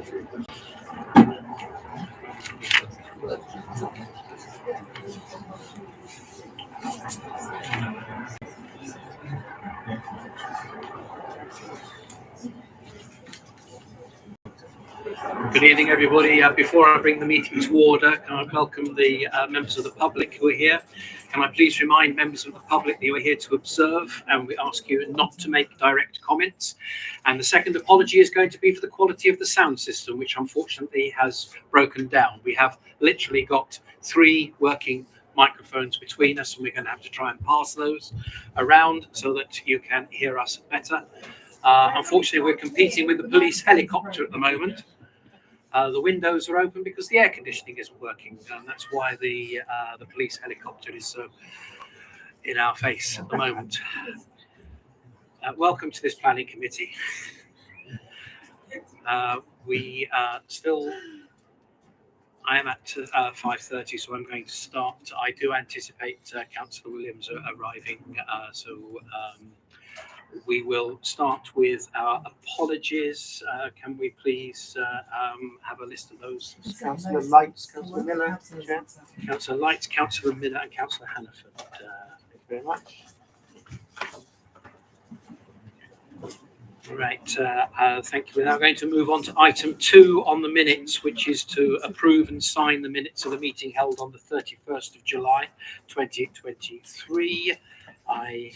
Good evening, everybody. Before I bring the meeting to order, can I welcome the members of the public who are here? Can I please remind members of the public that you are here to observe, and we ask you not to make direct comments. And the second apology is going to be for the quality of the sound system, which unfortunately has broken down. We have literally got 3 working microphones between us, and we're going to have to try and pass those around so that you can hear us better. Unfortunately, we're competing with the police helicopter at the moment. The windows are open because the air conditioning isn't working, and that's why the police helicopter is so in our face at the moment. Welcome to this planning committee. We still. I am at 5:30, so I'm going to start. I do anticipate Councillor Williams arriving, so we will start with our apologies. Can we please have a list of those? Councillor Lights, Councillor Miller, Councillor Lights, Councillor Miller, and Councillor Hannaford. Thank you very much. Right, thank you. We're now going to move on to item 2 on the minutes, which is to approve and sign the minutes of the meeting held on the 31st of July 2023. I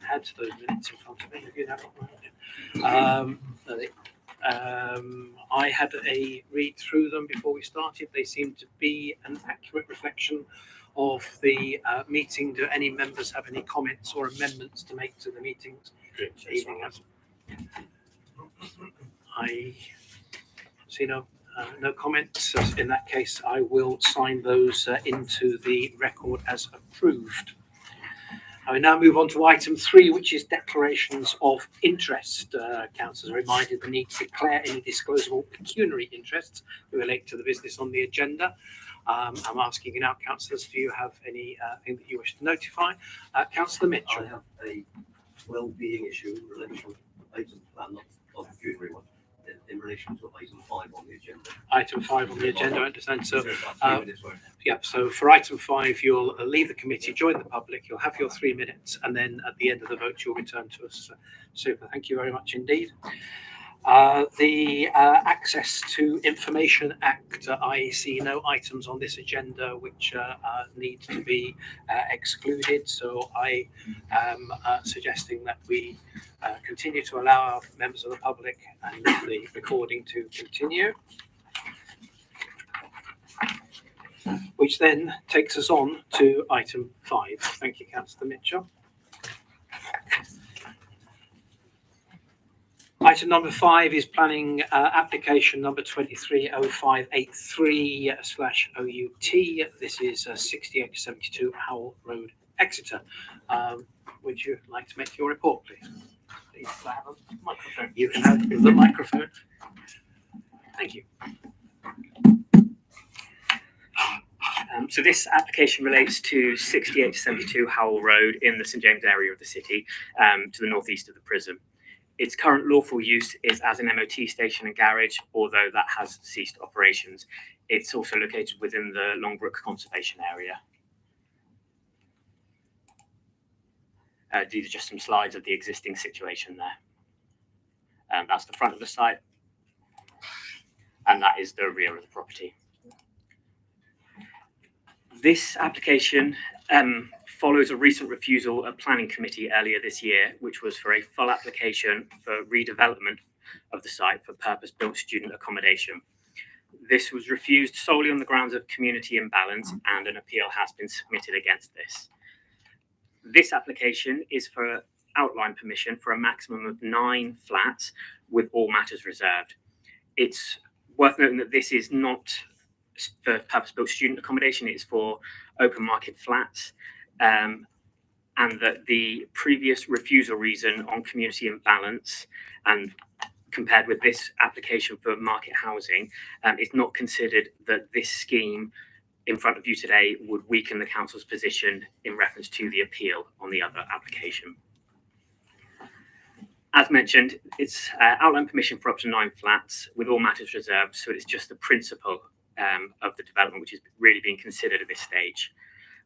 had those minutes in front of me. Have you now? I had a read through them before we started. They seem to be an accurate reflection of the meeting. Do any members have any comments or amendments to make to the meetings? I see no comments. In that case, I will sign those into the record as approved. I will now move on to item 3, which is declarations of interest. Councillors are reminded of the need to declare any disclosable pecuniary interests that relate to the business on the agenda. I'm asking you now, councillors, do you have anything that you wish to notify? Councillor Mitchell. I have a well-being issue in relation to item plan, not a pecuniary one, in relation to item 5 on the agenda. Item 5 on the agenda, I understand. So, yeah, so for item 5, you'll leave the committee, join the public, you'll have your 3 minutes, and then at the end of the vote, you'll return to us. Super, thank you very much indeed. The Access to Information Act, I see no items on this agenda which need to be excluded, so I am suggesting that we continue to allow our members of the public and the recording to continue, which then takes us on to item 5. Thank you, Councillor Mitchell. Item number 5 is planning application number 230583/OUT. This is 6872 Howell Road, Exeter. Would you like to make your report, please? Please have a microphone. You can have the microphone. Thank you. So this application relates to 6872 Howell Road in the St James area of the city, to the northeast of the prison. Its current lawful use is as an MOT station and garage, although that has ceased operations. It's also located within the Longbrook Conservation Area. These are just some slides of the existing situation there. That's the front of the site, and that is the rear of the property. This application follows a recent refusal at Planning Committee earlier this year, which was for a full application for redevelopment of the site for purpose-built student accommodation. This was refused solely on the grounds of community imbalance, and an appeal has been submitted against this. This application is for outline permission for a maximum of 9 flats with all matters reserved. It's worth noting that this is not for purpose-built student accommodation, it's for open market flats, and that the previous refusal reason on community imbalance and compared with this application for market housing, it's not considered that this scheme in front of you today would weaken the council's position in reference to the appeal on the other application. As mentioned, it's outline permission for up to 9 flats with all matters reserved, so it's just the principle of the development which is really being considered at this stage.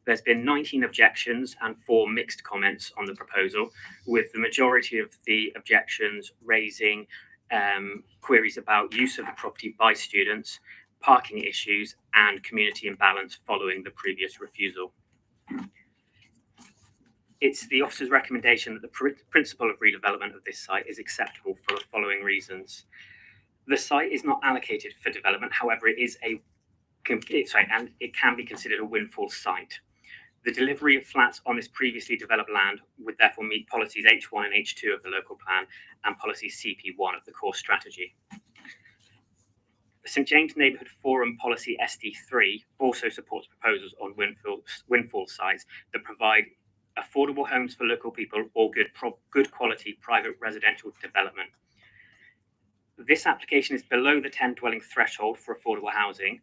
There's been 19 objections and 4 mixed comments on the proposal, with the majority of the objections raising queries about use of the property by students, parking issues, and community imbalance following the previous refusal. It's the officer's recommendation that the principle of redevelopment of this site is acceptable for the following reasons. The site is not allocated for development, however, it can be considered a windfall site. The delivery of flats on this previously developed land would therefore meet policies H1 and H2 of the local plan and policy CP1 of the core strategy. The St James Neighbourhood Forum policy SD3 also supports proposals on windfall sites that provide affordable homes for local people or good quality private residential development. This application is below the 10 dwelling threshold for affordable housing,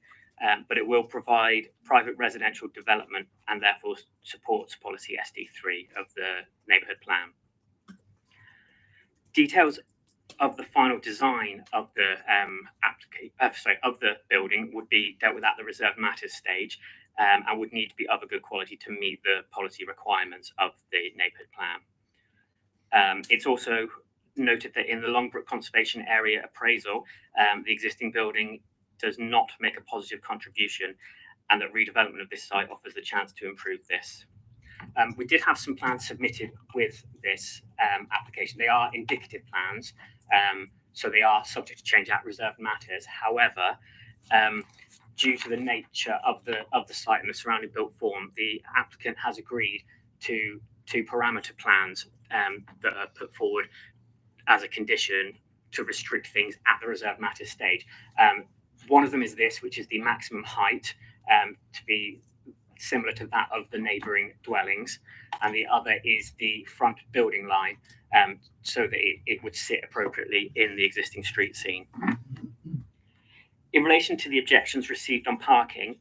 but it will provide private residential development and therefore supports policy SD3 of the neighbourhood plan. Details of the final design of the building would be dealt with at the reserved matters stage, and would need to be of a good quality to meet the policy requirements of the neighbourhood plan. It's also noted that in the Longbrook Conservation Area appraisal, the existing building does not make a positive contribution, and that redevelopment of this site offers the chance to improve this. We did have some plans submitted with this application. They are indicative plans, so they are subject to change at reserved matters. However, due to the nature of the site and the surrounding built form, the applicant has agreed to 2 parameter plans that are put forward as a condition to restrict things at the reserved matters stage. One of them is this, which is the maximum height to be similar to that of the neighbouring dwellings, and the other is the front building line, so that it would sit appropriately in the existing street scene. In relation to the objections received on parking,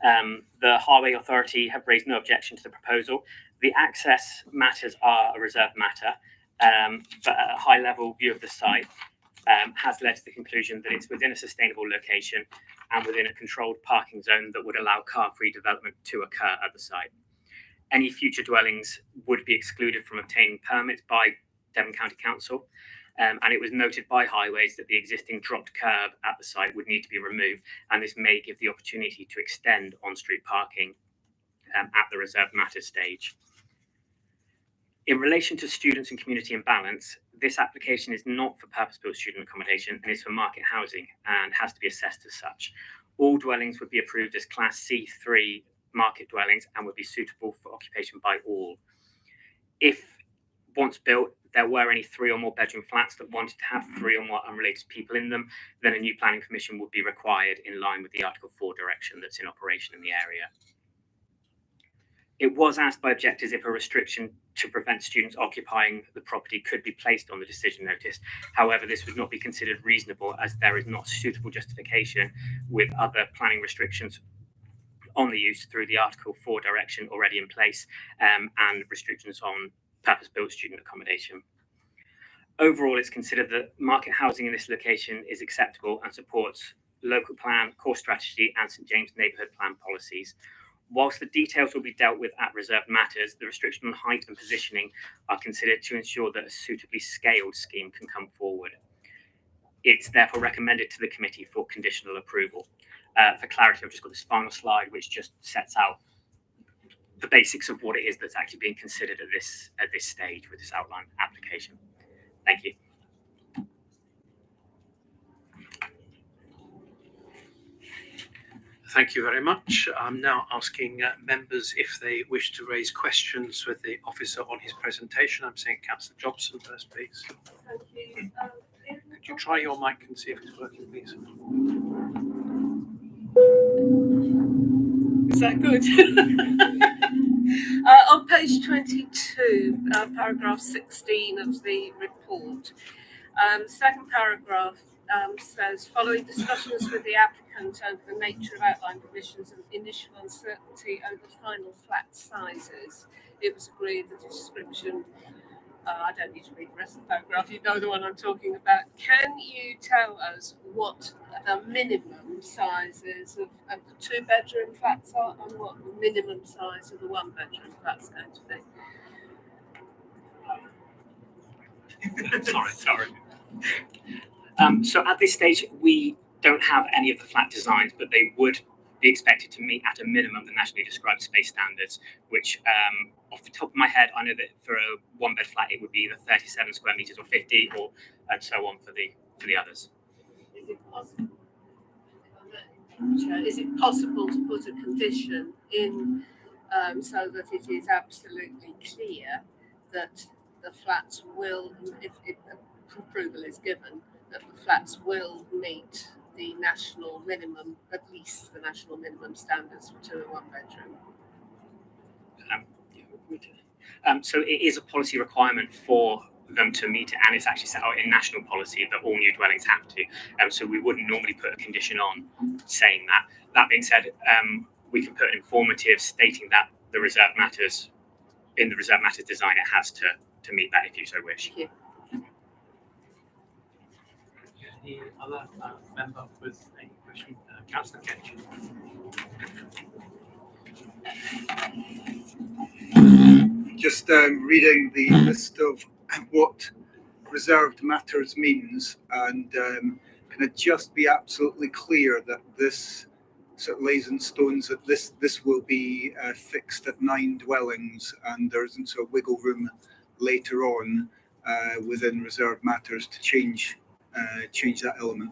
the Highway Authority have raised no objection to the proposal. The access matters are a reserved matter, but a high-level view of the site has led to the conclusion that it's within a sustainable location and within a controlled parking zone that would allow car-free development to occur at the site. Any future dwellings would be excluded from obtaining permits by Devon County Council, and it was noted by Highways that the existing dropped curb at the site would need to be removed, and this may give the opportunity to extend on-street parking at the reserved matters stage. In relation to students and community imbalance, this application is not for purpose-built student accommodation and is for market housing and has to be assessed as such. All dwellings would be approved as Class C3 market dwellings and would be suitable for occupation by all. If once built, there were any 3 or more bedroom flats that wanted to have 3 or more unrelated people in them, then a new planning permission would be required in line with the Article 4 direction that's in operation in the area. It was asked by objectors if a restriction to prevent students occupying the property could be placed on the decision notice. However, this would not be considered reasonable as there is not suitable justification with other planning restrictions on the use through the Article 4 direction already in place, and restrictions on purpose-built student accommodation. Overall, it's considered that market housing in this location is acceptable and supports local plan, core strategy, and St James Neighbourhood Plan policies. Whilst the details will be dealt with at reserved matters, the restriction on height and positioning are considered to ensure that a suitably scaled scheme can come forward. It's therefore recommended to the committee for conditional approval. For clarity, I've just got this final slide which just sets out the basics of what it is that's actually being considered at this stage with this outline application. Thank you. Thank you very much. I'm now asking members if they wish to raise questions with the officer on his presentation. I'm saying Councillor Jobson first, please. Thank you. Could you try your mic and see if it's working, please? Is that good? On page 22, paragraph 16 of the report, second paragraph says, following discussions with the applicant over the nature of outline provisions and initial uncertainty over final flat sizes, it was agreed that the description I don't need to read the rest of the paragraph, you know the one I'm talking about. Can you tell us what the minimum sizes of the 2-bedroom flats are and what the minimum size of the 1-bedroom flat's going to be? Sorry. So at this stage, we don't have any of the flat designs, but they would be expected to meet at a minimum the nationally described space standards, which off the top of my head, I know that for a 1-bed flat, it would be either 37 square meters or 50, or and so on for the others. Is it possible? Is it possible to put a condition in so that it is absolutely clear that the flats will, if approval is given, that the flats will meet the national minimum, at least the national minimum standards for 2 and 1 bedroom? So it is a policy requirement for them to meet it, and it's actually set out in national policy that all new dwellings have to. So we wouldn't normally put a condition on saying that. That being said, we can put an informative stating that the reserve matters, in the reserve matters design, it has to meet that if you so wish. Thank you. Any other member with a question? Councillor Ketch. Just reading the list of what reserved matters means, and can it just be absolutely clear that this sort of lays in stones that this will be fixed at 9 dwellings, and there isn't sort of wiggle room later on within reserved matters to change that element?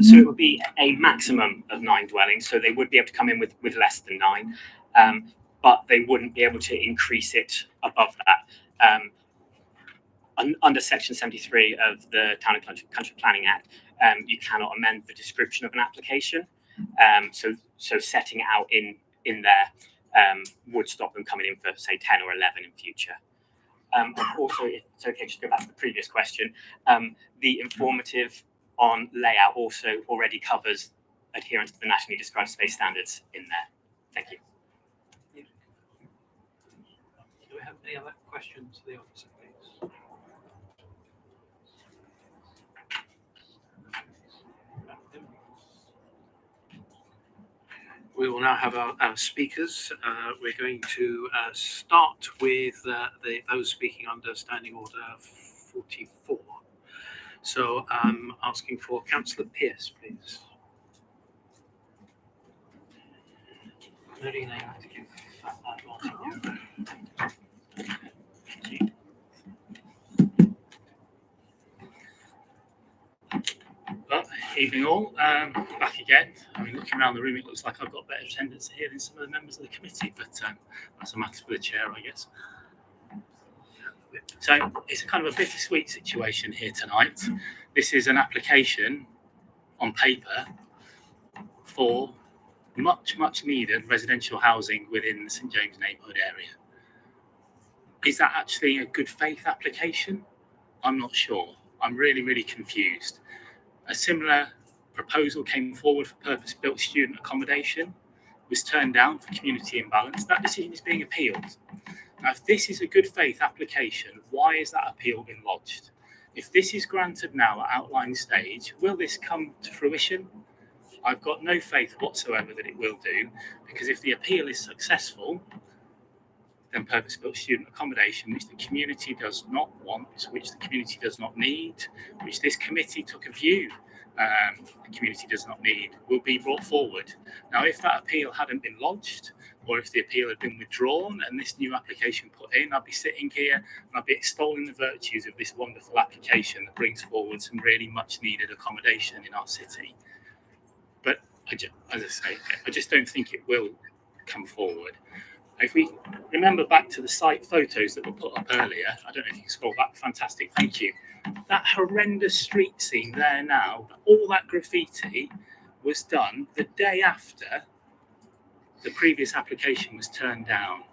So it would be a maximum of 9 dwellings, so they would be able to come in with less than 9, but they wouldn't be able to increase it above that. Under Section 73 of the Town and Country Planning Act, you cannot amend the description of an application. So setting it out in there would stop them coming in for, say, 10 or 11 in future. Also, if it's okay, just go back to the previous question. The informative on layout also already covers adherence to the nationally described space standards in there. Thank you. Do we have any other questions to the officer, please? We will now have our speakers. We're going to start with those speaking under Standing Order 44. So I'm asking for Councillor Pearce, please. Marina, you have to give that Well, evening all. Back again. I mean, looking around the room, it looks like I've got better attendance here than some of the members of the committee, but that's a matter for the chair, I guess. So it's a kind of a bittersweet situation here tonight. This is an application on paper for much needed residential housing within the St James neighbourhood area. Is that actually a good faith application? I'm not sure. I'm really confused. A similar proposal came forward for purpose-built student accommodation, was turned down for community imbalance. That decision is being appealed. Now, if this is a good faith application, why is that appeal been lodged? If this is granted now at outline stage, will this come to fruition? I've got no faith whatsoever that it will do, because if the appeal is successful, then purpose-built student accommodation, which the community does not want, which the community does not need, which this committee took a view the community does not need, will be brought forward. Now, if that appeal hadn't been lodged, or if the appeal had been withdrawn and this new application put in, I'd be sitting here and I'd be extolling the virtues of this wonderful application that brings forward some really much needed accommodation in our city. But as I say, I just don't think it will come forward. If we remember back to the site photos that were put up earlier, I don't know if you can scroll back, fantastic, thank you. That horrendous street scene there now, all that graffiti was done the day after the previous application was turned down.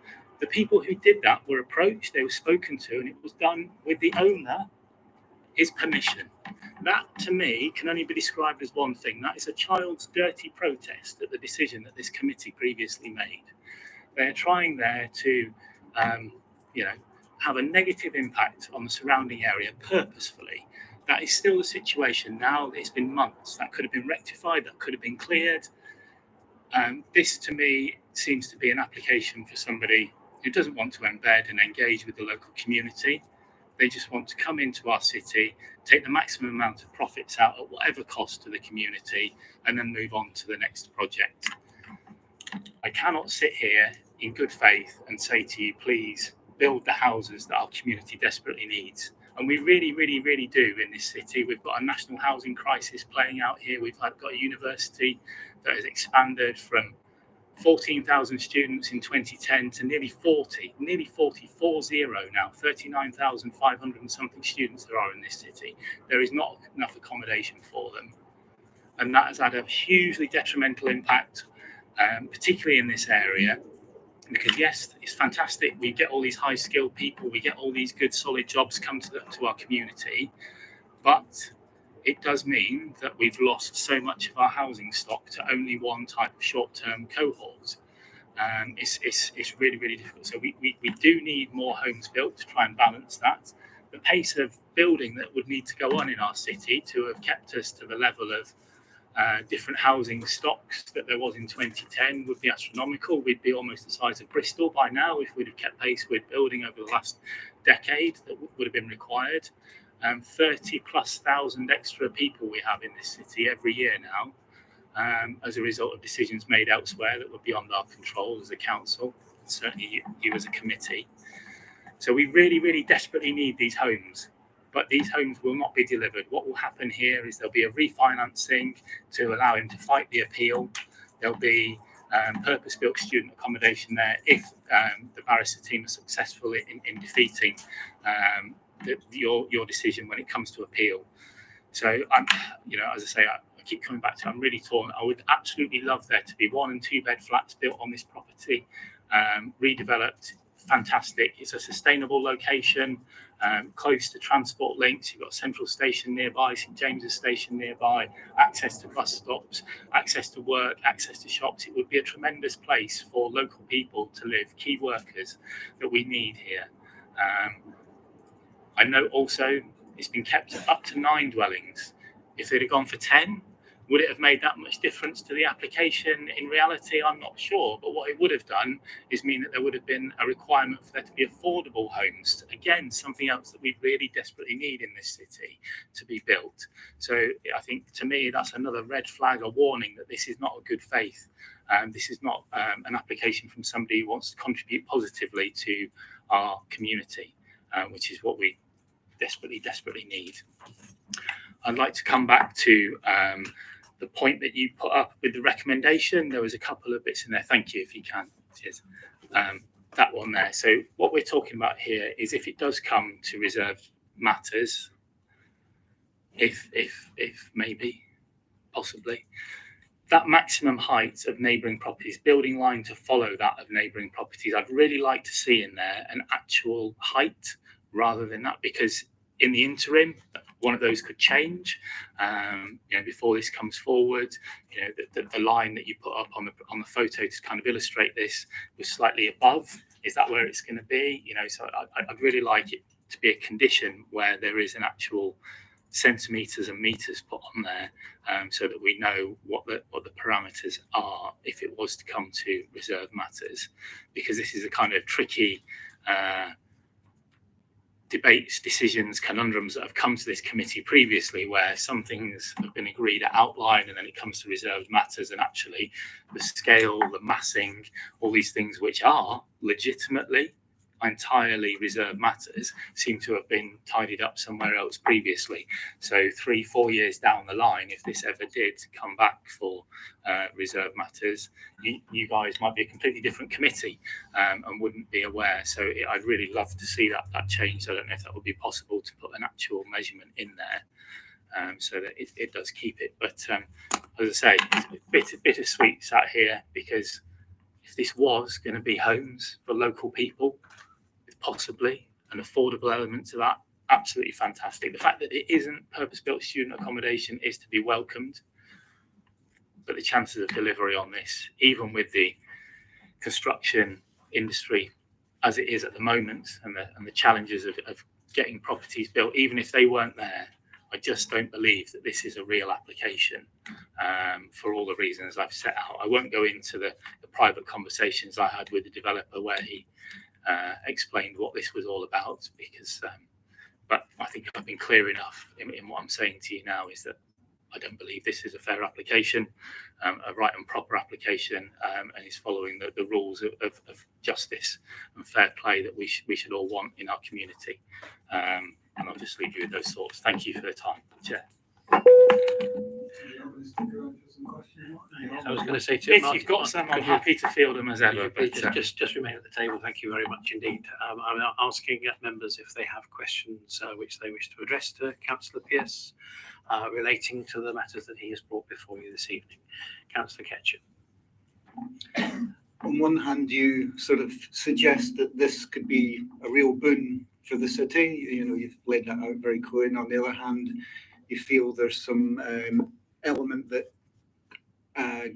The people who did that were approached, they were spoken to, and it was done with the owner, his permission. That, to me, can only be described as one thing. That is a child's dirty protest at the decision that this committee previously made. They're trying there to you know, have a negative impact on the surrounding area purposefully. That is still the situation now. It's been months. That could have been rectified. That could have been cleared. This, to me, seems to be an application for somebody who doesn't want to embed and engage with the local community. They just want to come into our city, take the maximum amount of profits out at whatever cost to the community, and then move on to the next project. I cannot sit here in good faith and say to you, please build the houses that our community desperately needs. And we really, really, really do in this city. We've got a national housing crisis playing out here. We've got a university that has expanded from 14,000 students in 2010 to nearly 40 now, 39,500 and something students there are in this city. There is not enough accommodation for them. And that has had a hugely detrimental impact, particularly in this area. Because yes, it's fantastic. We get all these high skilled people, we get all these good solid jobs come to our community, but it does mean that we've lost so much of our housing stock to only one type of short-term cohort. It's really, really difficult. So we do need more homes built to try and balance that. The pace of building that would need to go on in our city to have kept us to the level of different housing stocks that there was in 2010 would be astronomical. We'd be almost the size of Bristol by now if we'd have kept pace with building over the last decade that would have been required. 30,000+ extra people we have in this city every year now, as a result of decisions made elsewhere that were beyond our control as a council, and certainly you as a committee. So we really, really desperately need these homes, but these homes will not be delivered. What will happen here is there'll be a refinancing to allow him to fight the appeal. There'll be purpose-built student accommodation there if the barrister team are successful in defeating your decision when it comes to appeal. So I'm, as I say, I keep coming back to it, I'm really torn. I would absolutely love there to be 1 and 2 bed flats built on this property, redeveloped, fantastic. It's a sustainable location, close to transport links. You've got Central Station nearby, St James's Station nearby, access to bus stops, access to work, access to shops. It would be a tremendous place for local people to live, key workers that we need here. I know also it's been kept up to 9 dwellings. If they'd have gone for 10, would it have made that much difference to the application? In reality, I'm not sure. But what it would have done is mean that there would have been a requirement for there to be affordable homes. Again, something else that we really desperately need in this city to be built. So I think, to me, that's another red flag, a warning that this is not a good faith. This is not an application from somebody who wants to contribute positively to our community, which is what we desperately need. I'd like to come back to the point that you put up with the recommendation. There was a couple of bits in there. Thank you, if you can. Cheers. That one there. So what we're talking about here is if it does come to reserved matters, if maybe, possibly, that maximum height of neighbouring properties, building line to follow that of neighbouring properties, I'd really like to see in there an actual height rather than that, because in the interim, one of those could change. Before this comes forward, the line that you put up on the photo to kind of illustrate this was slightly above. Is that where it's going to be? So I'd really like it to be a condition where there is an actual centimetres and metres put on there, so that we know what the parameters are if it was to come to reserve matters, because this is a kind of tricky debates, decisions, conundrums that have come to this committee previously, where some things have been agreed at outline and then it comes to reserved matters, and actually the scale, the massing, all these things which are legitimately entirely reserved matters seem to have been tidied up somewhere else previously. So 3-4 years down the line, if this ever did come back for reserved matters, you guys might be a completely different committee and wouldn't be aware. So I'd really love to see that change. I don't know if that would be possible to put an actual measurement in there, so that it does keep it. But as I say, it's bittersweet sat here, because if this was going to be homes for local people, possibly an affordable element to that, absolutely fantastic. The fact that it isn't purpose-built student accommodation is to be welcomed, but the chances of delivery on this, even with the construction industry as it is at the moment, and the challenges of getting properties built, even if they weren't there, I just don't believe that this is a real application for all the reasons I've set out. I won't go into the private conversations I had with the developer where he explained what this was all about, because but I think I've been clear enough in what I'm saying to you now, is that I don't believe this is a fair application, a right and proper application, and is following the rules of justice and fair play that we should all want in our community. And I'll just leave you with those thoughts. Thank you for the time, Chair. I was going to say to If Martin, you've got some, I'm happy to field them as ever. But just remain at the table. Thank you very much indeed. I'm asking members if they have questions which they wish to address to Councillor Pearce relating to the matters that he has brought before you this evening. Councillor Ketchum. On one hand, you sort of suggest that this could be a real boon for the city. You know, you've laid that out very clearly. And on the other hand, you feel there's some element that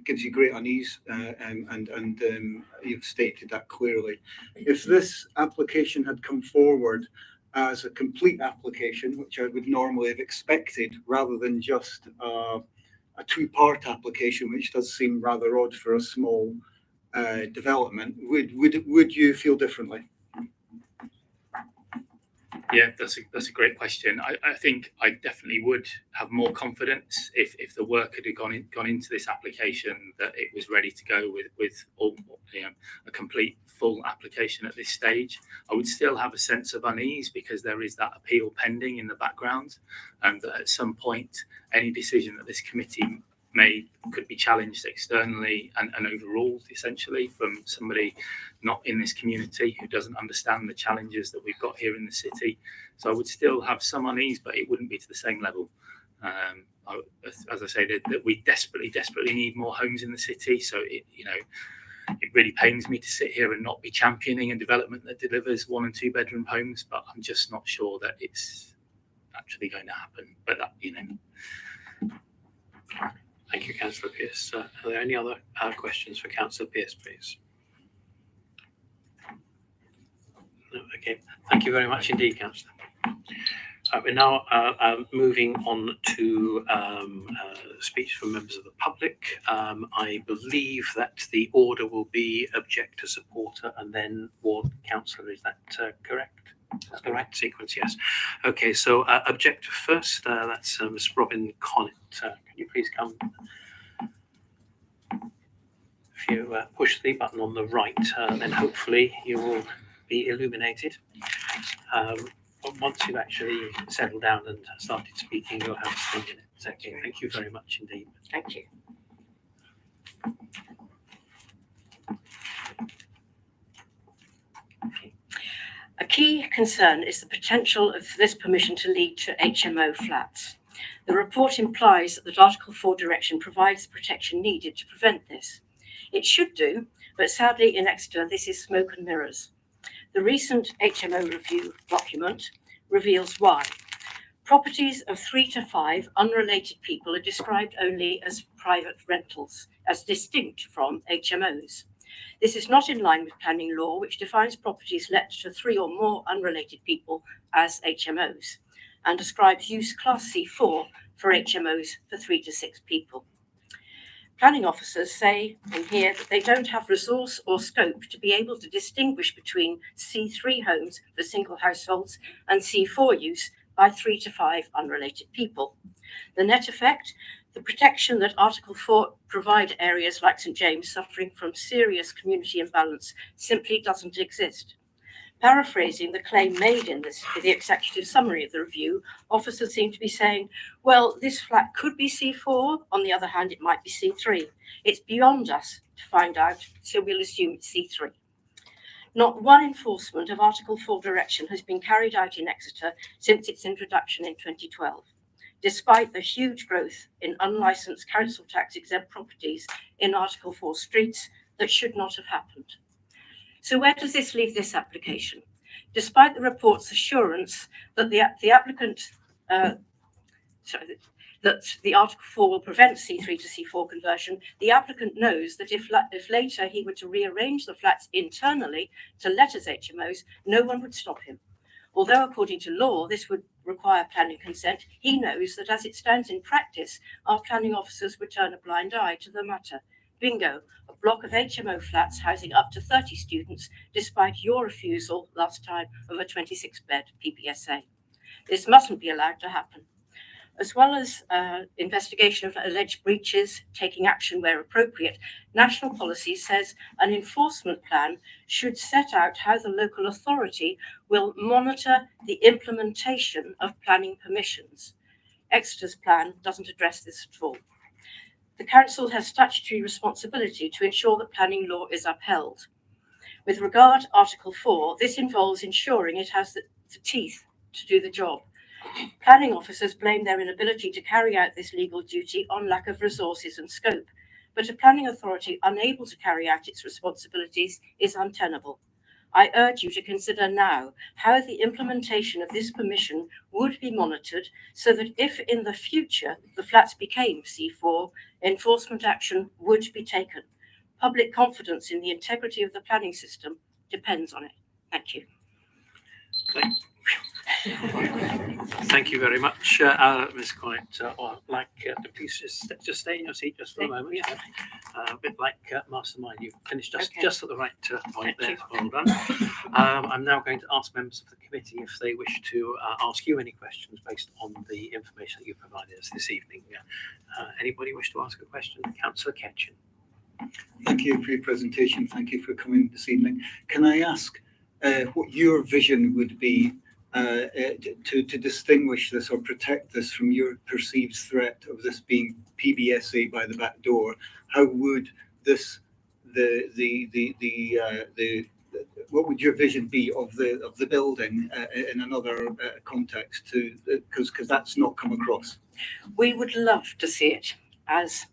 gives you great unease, and you've stated that clearly. If this application had come forward as a complete application, which I would normally have expected, rather than just a two-part application, which does seem rather odd for a small development, would you feel differently? Yeah, that's a great question. I think I definitely would have more confidence if the work had gone into this application, that it was ready to go with all, a complete full application at this stage. I would still have a sense of unease because there is that appeal pending in the background, and that at some point any decision that this committee could be challenged externally and overruled, essentially, from somebody not in this community who doesn't understand the challenges that we've got here in the city. So I would still have some unease, but it wouldn't be to the same level. As I say, that we desperately need more homes in the city. So it really pains me to sit here and not be championing a development that delivers 1 and 2 bedroom homes, but I'm just not sure that it's actually going to happen. But Thank you, Councillor Pearce. Are there any other questions for Councillor Pearce, please? No, okay. Thank you very much indeed, Councillor. We're now moving on to speech from members of the public. I believe that the order will be objector, supporter, and then ward councillor. Is that correct? That's the right sequence, yes. Okay, so objector first, that's Ms. Robin Connett. Can you please come? If you push the button on the right, then hopefully you will be illuminated. Once you've actually settled down and started speaking, you'll have 3 minutes. Okay, thank you very much indeed. Thank you. A key concern is the potential of this permission to lead to HMO flats. The report implies that Article 4 direction provides the protection needed to prevent this. It should do, but sadly in Exeter this is smoke and mirrors. The recent HMO review document reveals why. Properties of 3 to 5 unrelated people are described only as private rentals, as distinct from HMOs. This is not in line with planning law, which defines properties let to 3 or more unrelated people as HMOs, and describes use class C4 for HMOs for 3 to 6 people. Planning officers say in here that they don't have resource or scope to be able to distinguish between C3 homes for single households and C4 use by 3 to 5 unrelated people. The net effect, the protection that Article 4 provide areas like St James suffering from serious community imbalance simply doesn't exist. Paraphrasing the claim made in the executive summary of the review, officers seem to be saying, well, this flat could be C4, on the other hand, it might be C3. It's beyond us to find out, so we'll assume it's C3. Not one enforcement of Article 4 direction has been carried out in Exeter since its introduction in 2012, despite the huge growth in unlicensed council tax exempt properties in Article 4 streets that should not have happened. So where does this leave this application? Despite the report's assurance that the applicant, that the Article 4 will prevent C3 to C4 conversion, the applicant knows that if later he were to rearrange the flats internally to let as HMOs, no one would stop him. Although according to law this would require planning consent, he knows that as it stands in practice, our planning officers would turn a blind eye to the matter. Bingo, a block of HMO flats housing up to 30 students, despite your refusal last time of a 26-bed PBSA. This mustn't be allowed to happen. As well as investigation of alleged breaches, taking action where appropriate, national policy says an enforcement plan should set out how the local authority will monitor the implementation of planning permissions. Exeter's plan doesn't address this at all. The council has statutory responsibility to ensure that planning law is upheld. With regard to Article 4, this involves ensuring it has the teeth to do the job. Planning officers blame their inability to carry out this legal duty on lack of resources and scope, but a planning authority unable to carry out its responsibilities is untenable. I urge you to consider now how the implementation of this permission would be monitored so that if in the future the flats became C4, enforcement action would be taken. Public confidence in the integrity of the planning system depends on it. Thank you. Thank you very much, Ms. White. I'd like to please just stay in your seat just for a moment. Yeah. A bit like Mastermind, you've finished Okay. just at the right point there. Thank Well done. I'm now going to ask members of the committee if they wish to ask you any questions based on the information that you provided us this evening. Anybody wish to ask a question? Councillor Ketchin. Thank you for your presentation. Thank you for coming this evening. Can I ask what your vision would be to distinguish this or protect this from your perceived threat of this being PBSA by the back door? How would this what would your vision be of the building in another context? Because that's not come across. We would love to see it as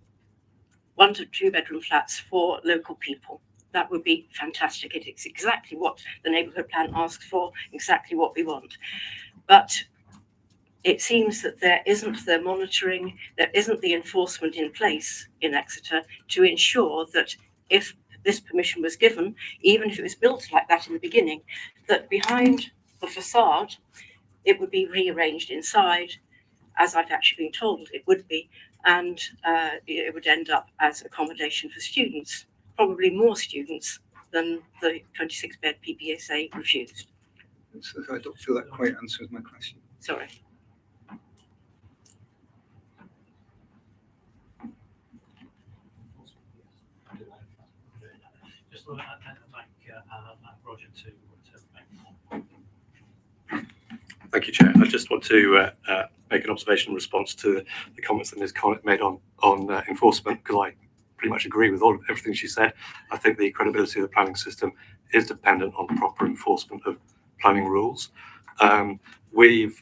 1 to 2 bedroom flats for local people. That would be fantastic. It's exactly what the neighbourhood plan asks for, exactly what we want. But it seems that there isn't the monitoring, there isn't the enforcement in place in Exeter to ensure that if this permission was given, even if it was built like that in the beginning, that behind the facade, it would be rearranged inside, as I've actually been told it would be, and it would end up as accommodation for students, probably more students than the 26-bed PBSA refused. So I don't feel that quite answers my question. Sorry. Just like Roger to Thank you, Chair. I just want to make an observation in response to the comments that Ms. Connick made on enforcement, because I pretty much agree with everything she said. I think the credibility of the planning system is dependent on proper enforcement of planning rules. We've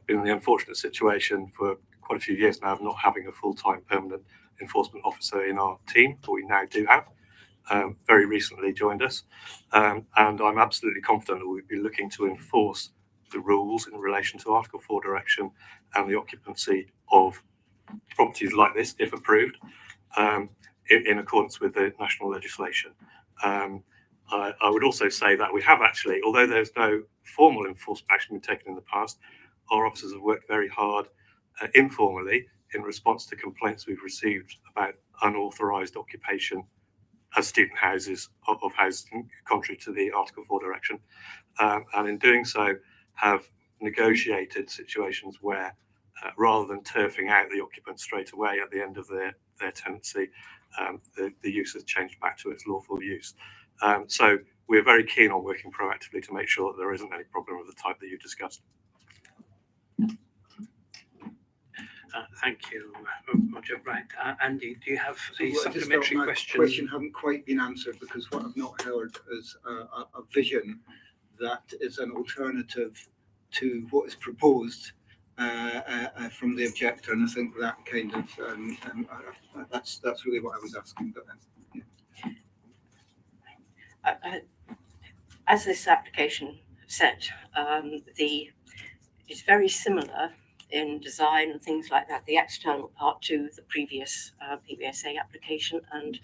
been in the unfortunate situation for quite a few years now of not having a full-time permanent enforcement officer in our team, but we now do have. Very recently joined us, and I'm absolutely confident that we'll be looking to enforce the rules in relation to Article 4 direction and the occupancy of properties like this, if approved, in accordance with the national legislation. I would also say that we have actually, although there's no formal enforcement action been taken in the past, our officers have worked very hard informally in response to complaints we've received about unauthorised occupation as student houses of housing, contrary to the Article 4 direction, and in doing so have negotiated situations where rather than turfing out the occupants straight away at the end of their tenancy, the use has changed back to its lawful use. So we're very keen on working proactively to make sure that there isn't any problem of the type that you discussed. Thank you, Roger. Right, Andy, do you have a So supplementary my question? question hadn't quite been answered, because what I've not heard is a vision that is an alternative to what is proposed from the objector, and I think that kind of that's really what I was asking. But As this application said, it's very similar in design and things like that, the external part to the previous PBSA application, and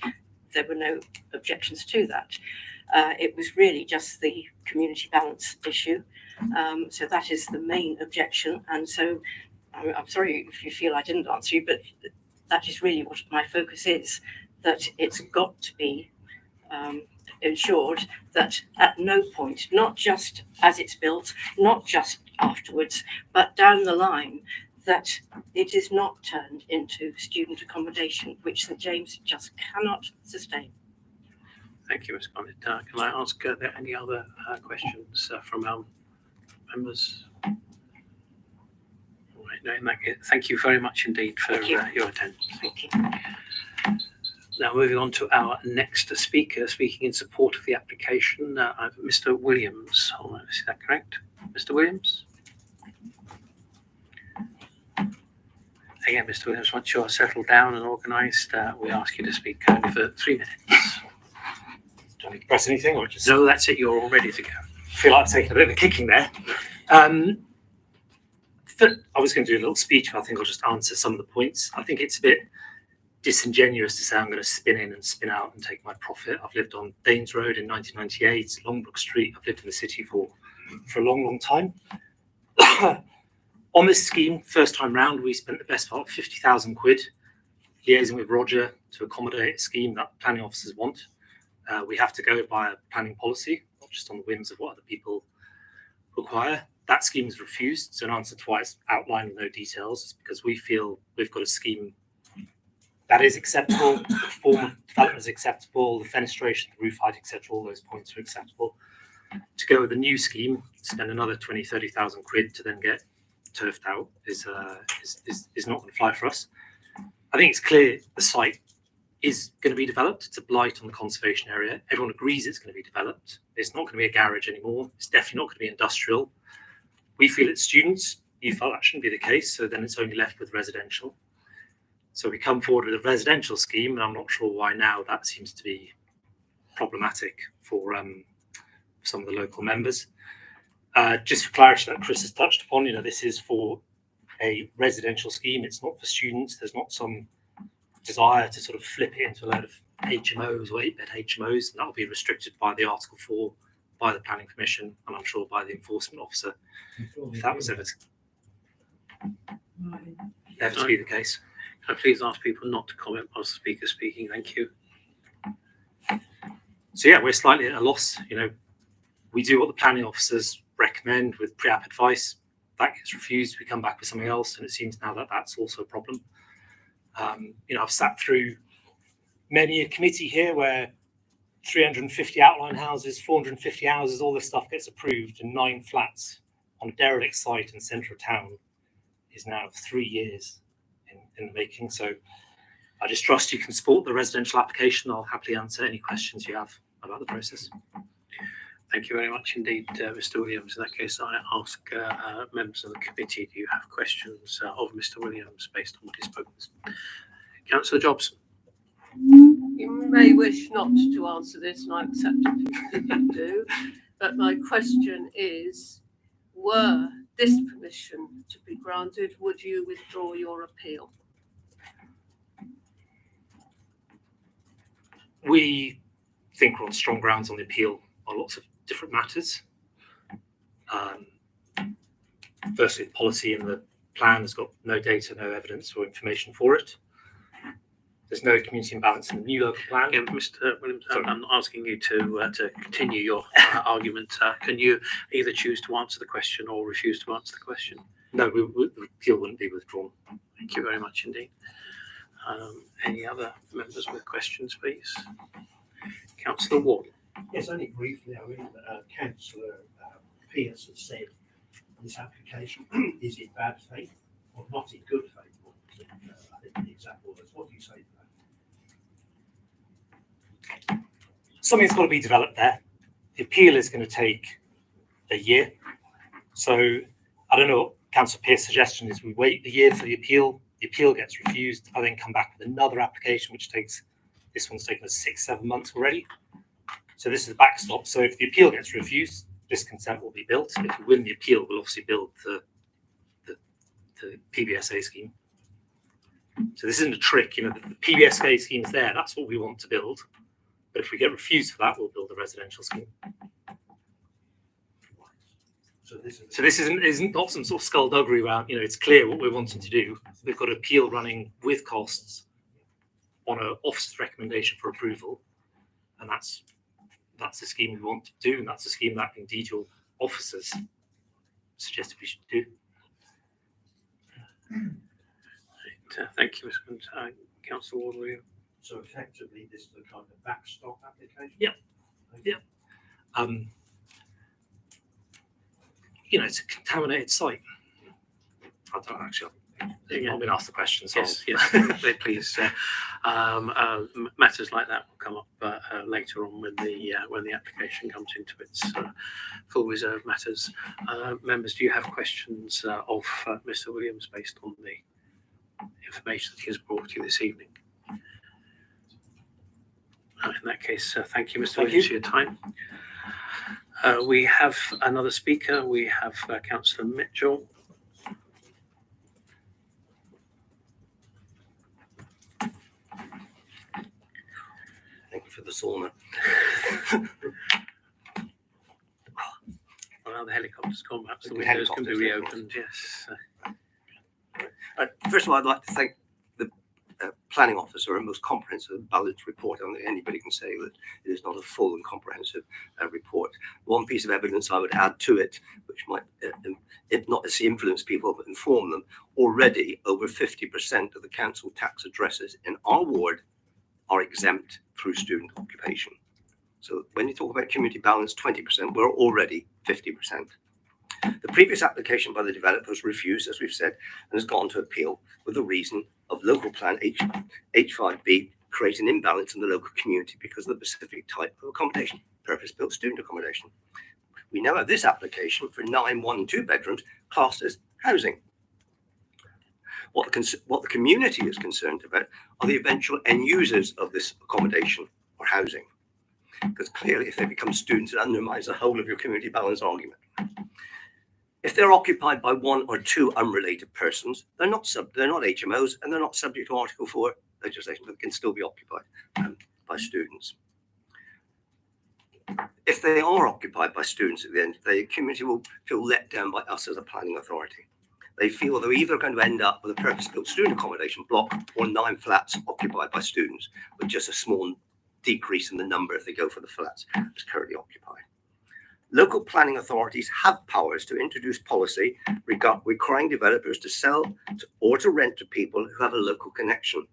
there were no objections to that. It was really just the community balance issue. So that is the main objection. And so I'm sorry if you feel I didn't answer you, but that is really what my focus is, that it's got to be ensured that at no point, not just as it's built, not just afterwards, but down the line, that it is not turned into student accommodation, which St James just cannot sustain. Thank you, Ms. Bonnet. Can I ask are there any other questions from our members? All right, no, in that case, thank you very much indeed for your attendance. Thank you. Now, moving on to our next speaker, speaking in support of the application, I have Mr. Williams. Is that correct? Mr. Williams? Again, Mr. Williams, once you're settled down and organised, we ask you to speak only for 3 minutes. Do I need to press anything, or just? No, that's it. You're all ready to go. I feel like I've taken a bit of a kicking there. I was going to do a little speech, but I think I'll just answer some of the points. I think it's a bit disingenuous to say I'm going to spin in and spin out and take my profit. I've lived on Danes Road in 1998, Longbrook Street. I've lived in the city for a long, long time. On this scheme, first time round, we spent the best part of 50,000 quid liaising with Roger to accommodate a scheme that planning officers want. We have to go by a planning policy, not just on the whims of what other people require. That scheme is refused. So in answer to why it's outlined with no details, is because we feel we've got a scheme that is acceptable, the form of development is acceptable, the fenestration, the roof height, etc. All those points are acceptable. To go with a new scheme, spend another 20, 30,000 quid to then get turfed out is not going to fly for us. I think it's clear the site is going to be developed. It's a blight on the conservation area. Everyone agrees it's going to be developed. It's not going to be a garage anymore. It's definitely not going to be industrial. We feel it's students. You felt that shouldn't be the case, so then it's only left with residential. So we come forward with a residential scheme, and I'm not sure why now that seems to be problematic for some of the local members. Just for clarity that Chris has touched upon, this is for a residential scheme. It's not for students. There's not some desire to sort of flip it into a load of HMOs or 8-bed HMOs. That will be restricted by the Article 4, by the Planning Commission, and I'm sure by the enforcement officer, if that was ever to be the case. Can I please ask people not to comment whilst the speaker's speaking? Thank you. So yeah, we're slightly at a loss. We do what the planning officers recommend with pre-app advice. That gets refused. We come back with something else, and it seems now that that's also a problem. I've sat through many a committee here where 350 outline houses, 450 houses, all this stuff gets approved, and 9 flats on a derelict site in centre of town is now 3 years in the making. So I just trust you can support the residential application. I'll happily answer any questions you have about the process. Thank you very much indeed, Mr. Williams. In that case, I ask members of the committee, do you have questions of Mr. Williams based on what he spoke with? Councillor Jobson. You may wish not to answer this, and I accept it if you do, but my question is, were this permission to be granted, would you withdraw your appeal? We think we're on strong grounds on the appeal on lots of different matters. Firstly, the policy and the plan has got no data, no evidence or information for it. There's no community imbalance in the new local plan. Again, Mr. Williams, I'm not asking you to continue your argument. Can you either choose to answer the question or refuse to answer the question? No, the appeal wouldn't be withdrawn. Thank you very much indeed. Any other members with questions, please? Councillor Ward. Yes, only briefly. Councillor Pierce has said this application is in bad faith or not in good faith. I think the exact words. What do you say to that? Something's got to be developed there. The appeal is going to take a year. So I don't know what Councillor Pierce's suggestion is. We wait a year for the appeal gets refused. I then come back with another application, which takes, this one's taken us 6-7 months already. So this is the backstop. So if the appeal gets refused, this consent will be built. If we win the appeal, we'll obviously build the the PBSA scheme. So this isn't a trick, the PBSA scheme is there. That's what we want to build. But if we get refused for that, we'll build a residential scheme. So this isn't not some sort of skullduggery around. It's clear what we're wanting to do. We've got an appeal running with costs on an officer's recommendation for approval, and that's the scheme we want to do, and that's the scheme that indeed your officers suggested we should do. Thank you, Mr. Councillor Ward, will you? So effectively, this is the kind of backstop application? Yep. Yep. It's a contaminated site. I don't actually. I've been asked the question. So Yes, please. Matters like that will come up later on when the application comes into its full reserve matters. Members, do you have questions of Mr. Williams based on the information that he has brought to you this evening? In that case, thank you, Mr. Williams, for your time. We have another speaker. We have Councillor Mitchell. Thank you for the sauna. Well, the helicopter's gone back, so the The windows can be helicopter's reopened. Yes. First of all, I'd like to thank the planning officer, a most comprehensive and balanced report. I don't think anybody can say that it is not a full and comprehensive report. One piece of evidence I would add to it, which might, if not necessarily influence people, but inform them, already over 50% of the council tax addresses in our ward are exempt through student occupation. So when you talk about community balance, 20%, we're already 50%. The previous application by the developer was refused, as we've said, and has gone to appeal with the reason of local plan H5B create an imbalance in the local community because of the specific type of accommodation, purpose-built student accommodation. We now have this application for 9 1 and 2 bedrooms classed as housing. What the community is concerned about are the eventual end users of this accommodation or housing. Because clearly, if they become students, it undermines the whole of your community balance argument. If they're occupied by 1 or 2 unrelated persons, they're not HMOs, and they're not subject to Article 4 legislation, but can still be occupied by students. If they are occupied by students at the end, the community will feel let down by us as a planning authority. They feel they're either going to end up with a purpose-built student accommodation block or 9 flats occupied by students, with just a small decrease in the number if they go for the flats that's currently occupied. Local planning authorities have powers to introduce policy requiring developers to sell or to rent to people who have a local connection.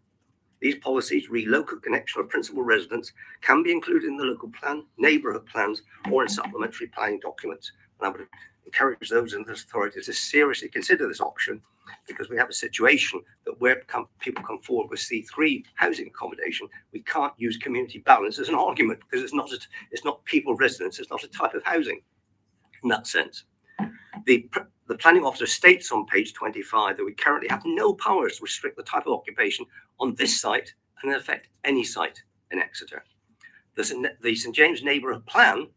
These policies read local connection or principal residence can be included in the local plan, neighbourhood plans, or in supplementary planning documents. And I would encourage those in this authority to seriously consider this option, because we have a situation that where people come forward with C3 housing accommodation, we can't use community balance as an argument, because it's not people residence, it's not a type of housing in that sense. The planning officer states on page 25 that we currently have no powers to restrict the type of occupation on this site and in effect any site in Exeter. The St James neighbourhood plan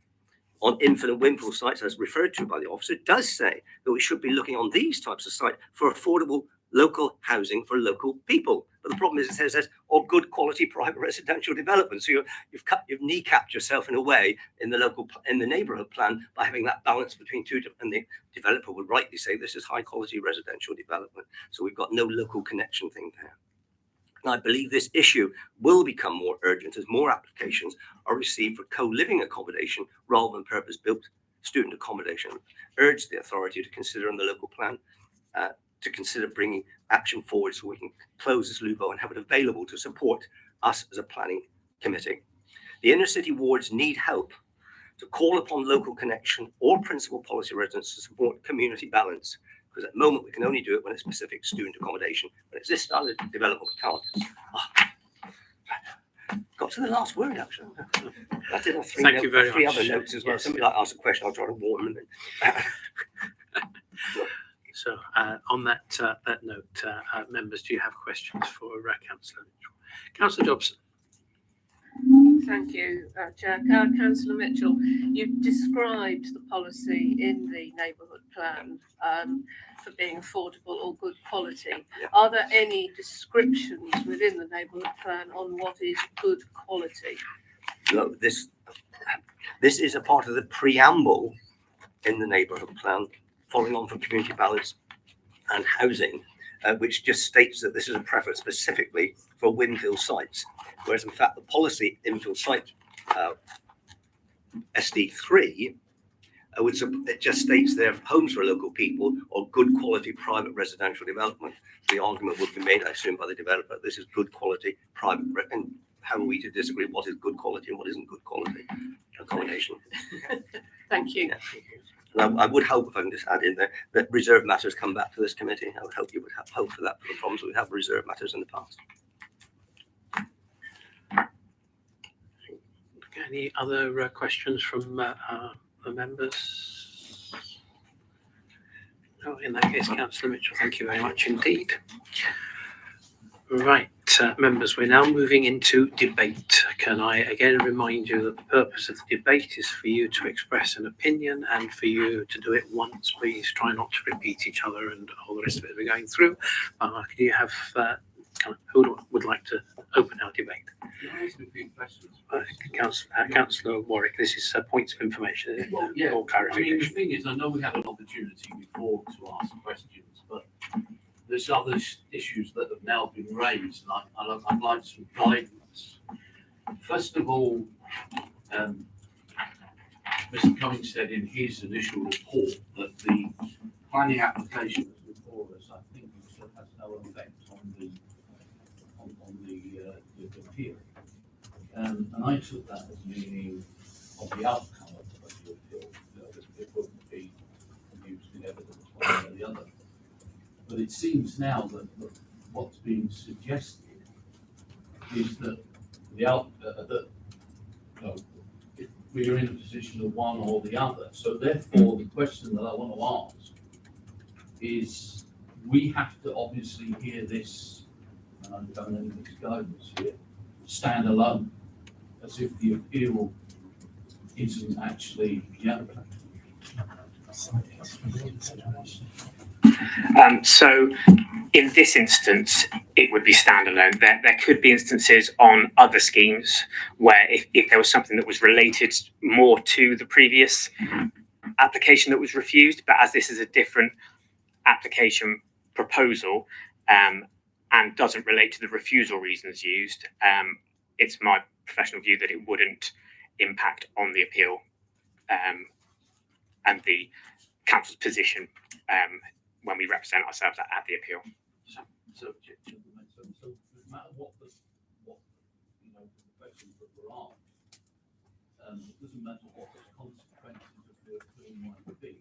on infinite windfall sites, as referred to by the officer, does say that we should be looking on these types of sites for affordable local housing for local people. But the problem is, it says or good quality private residential development. So you've kneecapped yourself in a way in the neighbourhood plan by having that balance between two, and the developer would rightly say this is high quality residential development. So we've got no local connection thing there. And I believe this issue will become more urgent as more applications are received for co-living accommodation rather than purpose-built student accommodation. Urge the authority to consider in the local plan to consider bringing action forward so we can close this loophole and have it available to support us as a planning committee. The inner city wards need help to call upon local connection or principal policy residents to support community balance. Because at the moment we can only do it when it's specific student accommodation. But it's this style of development we can't. Got to the last word actually. I did have three other notes as well. Yes. Somebody like ask a question, I'll try to warm them in. So on that note, members, do you have questions for Councillor Mitchell? Councillor Jobson. Thank you, Chair. Councillor Mitchell, you described the policy in the neighbourhood plan for being affordable or good quality. Yeah. Are there any descriptions within the neighbourhood plan on what is good quality? No, this is a part of the preamble in the neighbourhood plan, following on from community balance and housing, which just states that this is a preference specifically for infill sites, whereas in fact the policy infill site SD3 it just states there homes for local people or good quality private residential development. The argument would be made, I assume, by the developer, this is good quality private, and how are we to disagree what is good quality and what isn't good quality accommodation? Thank you. Yeah. And I would hope, if I can just add in there, that reserve matters come back to this committee. I would hope you would have hope for that, for the problems we have reserve matters in the past. Any other questions from the members? No, in that case, Councillor Mitchell, thank you very much indeed. Right, members, we're now moving into debate. Can I again remind you that the purpose of the debate is for you to express an opinion and for you to do it once. Please try not to repeat each other and all the rest of it we're going through. Can you have who would like to open our debate? Councillor Warwick, this is points of information, isn't it? Well, yeah. Or clarification. I mean, the thing is, I know we had an opportunity before to ask questions, but there's other issues that have now been raised, and I'd like some guidance. First of all, Mr. Cummings said in his initial report that the planning application that's before us, I think, has no effect on the appeal. And I took that as meaning of the outcome of the appeal, that it wouldn't be used in evidence one way or the other. But it seems now that what's being suggested is that if we are in a position of one or the other. So therefore, the question that I want to ask is, we have to obviously hear this, and I'm going into this guidance here, stand alone, as if the appeal isn't actually the outcome. So in this instance, it would be standalone. There could be instances on other schemes where if there was something that was related more to the previous application that was refused, but as this is a different application proposal and doesn't relate to the refusal reasons used, it's my professional view that it wouldn't impact on the appeal and the council's position when we represent ourselves at the appeal. So no matter what the questions that were asked, it doesn't matter what the consequences of the appeal might be.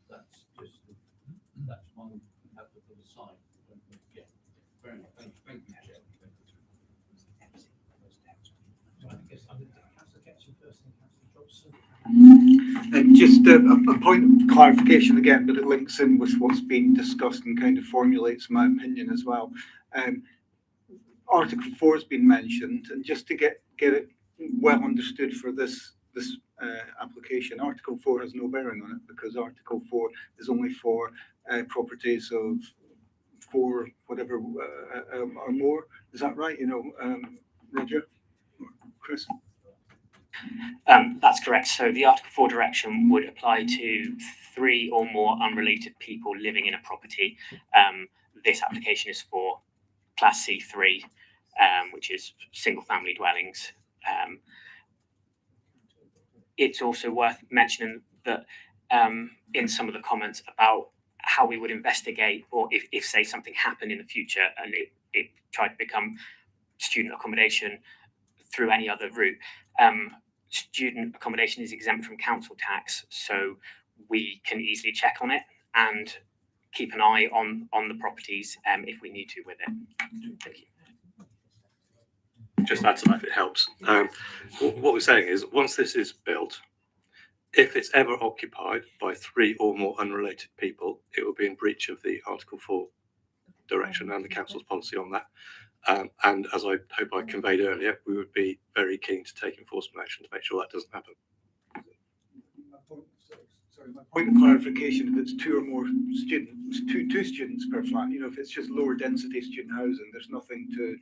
That's one we have to put aside. Yeah, fair enough. Thank you, Chair. I guess I'm going to Councillor Ketchum first and Councillor Jobson. And just a point of clarification again, but it links in with what's being discussed and kind of formulates my opinion as well. Article 4 has been mentioned, and just to get it well understood for this application, Article 4 has no bearing on it, because Article 4 is only for properties of 4 whatever or more. Is that right? Roger, Chris? That's correct. So the Article 4 direction would apply to 3 or more unrelated people living in a property. This application is for Class C3, which is single family dwellings. It's also worth mentioning that in some of the comments about how we would investigate, or if say something happened in the future and it tried to become student accommodation through any other route, student accommodation is exempt from council tax, so we can easily check on it and keep an eye on the properties if we need to with it. Thank you. Just add to that if it helps. What we're saying is, once this is built, if it's ever occupied by 3 or more unrelated people, it will be in breach of the Article 4 direction and the council's policy on that. And as I hope I conveyed earlier, we would be very keen to take enforcement action to make sure that doesn't happen. My point of clarification: if it's two or more students, two students per flat, if it's just lower density student housing, there's nothing to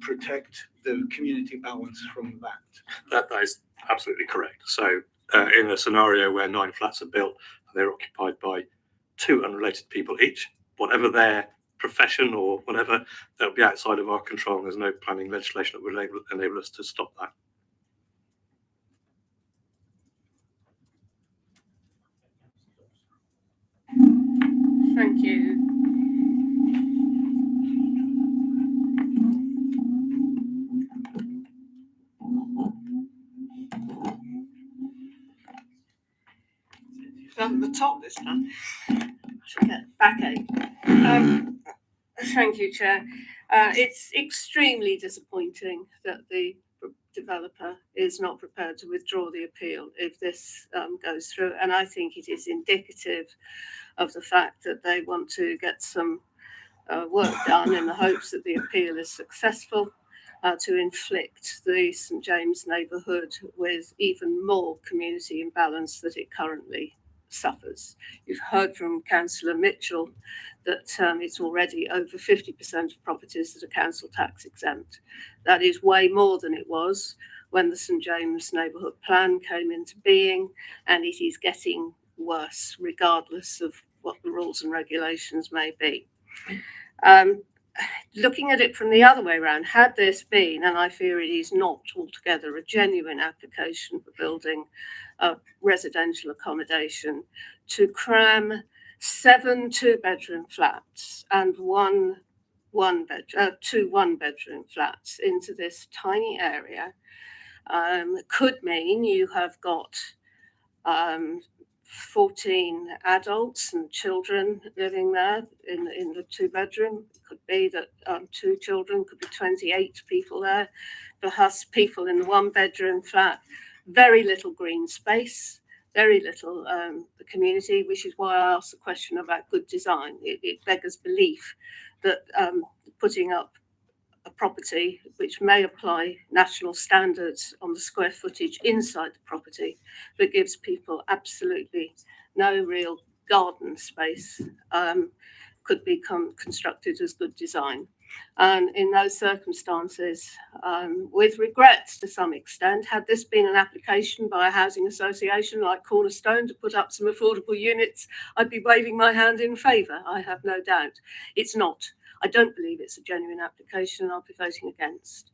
protect the community balance from that. That is absolutely correct. So in a scenario where 9 flats are built and they're occupied by 2 unrelated people each, whatever their profession or whatever, that would be outside of our control, and there's no planning legislation that would enable us to stop that. Thank you. From the top this time. I shall get backache. Thank you, Chair. It's extremely disappointing that the developer is not prepared to withdraw the appeal if this goes through, and I think it is indicative of the fact that they want to get some work done in the hopes that the appeal is successful, to inflict the St James neighbourhood with even more community imbalance that it currently suffers. You've heard from Councillor Mitchell that it's already over 50% of properties that are council tax exempt. That is way more than it was when the St James neighbourhood plan came into being, and it is getting worse regardless of what the rules and regulations may be. Looking at it from the other way around, had this been, and I fear it is not altogether, a genuine application for building residential accommodation, to cram 7 2-bedroom flats and 2 1-bedroom flats into this tiny area could mean you have got 14 adults and children living there in the 2-bedroom. It could be that 2 children, could be 28 people there. Perhaps people in the 1-bedroom flat, very little green space, very little the community, which is why I asked the question about good design. It beggars belief that putting up a property which may apply national standards on the square footage inside the property, but gives people absolutely no real garden space, could become constructed as good design. And in those circumstances, with regret to some extent, had this been an application by a housing association like Cornerstone to put up some affordable units, I'd be waving my hand in favour, I have no doubt. It's not. I don't believe it's a genuine application, and I'll be voting against.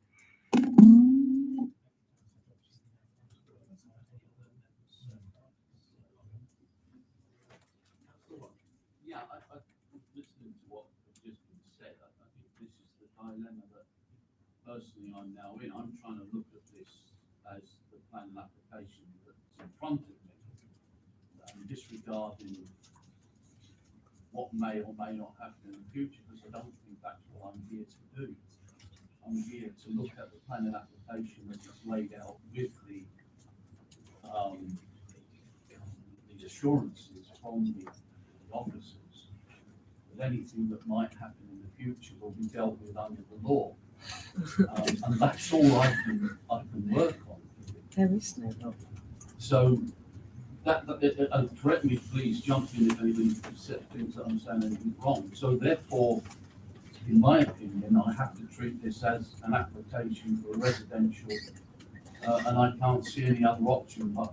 Yeah, I listening to what has just been said, I think this is the dilemma that personally I'm now in. I'm trying to look at this as the planning application that's in front of me, disregarding what may or may not happen in the future, because I don't think that's what I'm here to do. I'm here to look at the planning application as it's laid out with the assurances from the officers that anything that might happen in the future will be dealt with under the law. And that's all I can work on. There is no law. So correct me, please, jump in if anything things that I'm saying anything wrong. So therefore, in my opinion, I have to treat this as an application for a residential, and I can't see any other option but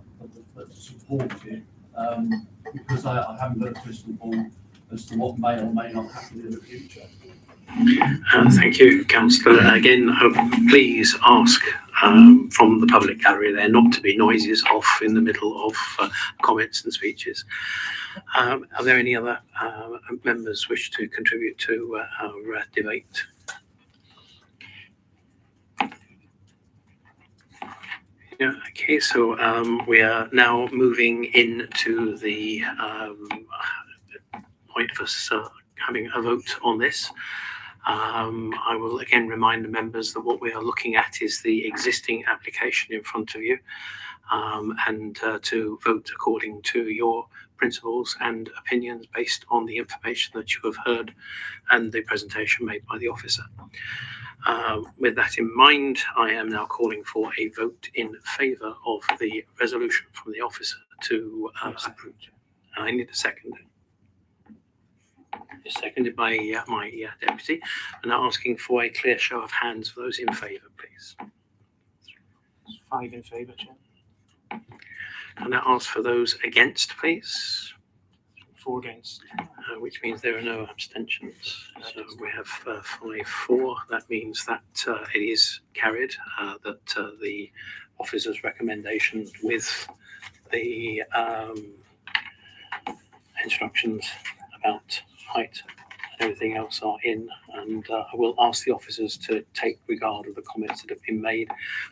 to support it, because I haven't got a crystal ball as to what may or may not happen in the future. Thank you, Councillor. Again, please ask from the public gallery there not to be noises off in the middle of comments and speeches. Are there any other members wish to contribute to our debate? Yeah, okay, so we are now moving into the point of us having a vote on this. I will again remind the members that what we are looking at is the existing application in front of you, and to vote according to your principles and opinions based on the information that you have heard and the presentation made by the officer. With that in mind, I am now calling for a vote in favour of the resolution from the officer to approve. I need a second. It's seconded by my deputy, and now asking for a clear show of hands for those in favour, please. 5 in favour, Chair. And now ask for those against, please. 4 against. Which means there are no abstentions. So we have 5-4. That means that it is carried, that the officer's recommendation with the instructions about height and everything else are in, and I will ask the officers to take regard of the comments that have been made,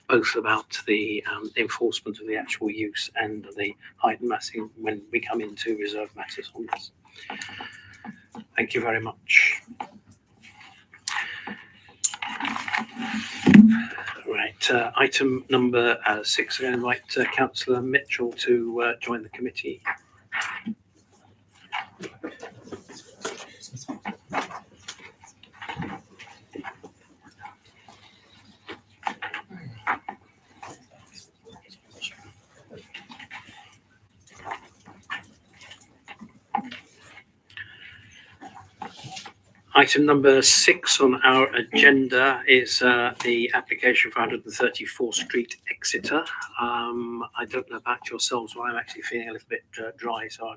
both about the enforcement of the actual use and the height and massing when we come into reserved matters on this. Thank you very much. Right, item number 6. I'm going to invite Councillor Mitchell to join the committee. Item number 6 on our agenda is the application for 134th Street, Exeter. I don't know about yourselves, but I'm actually feeling a little bit dry, so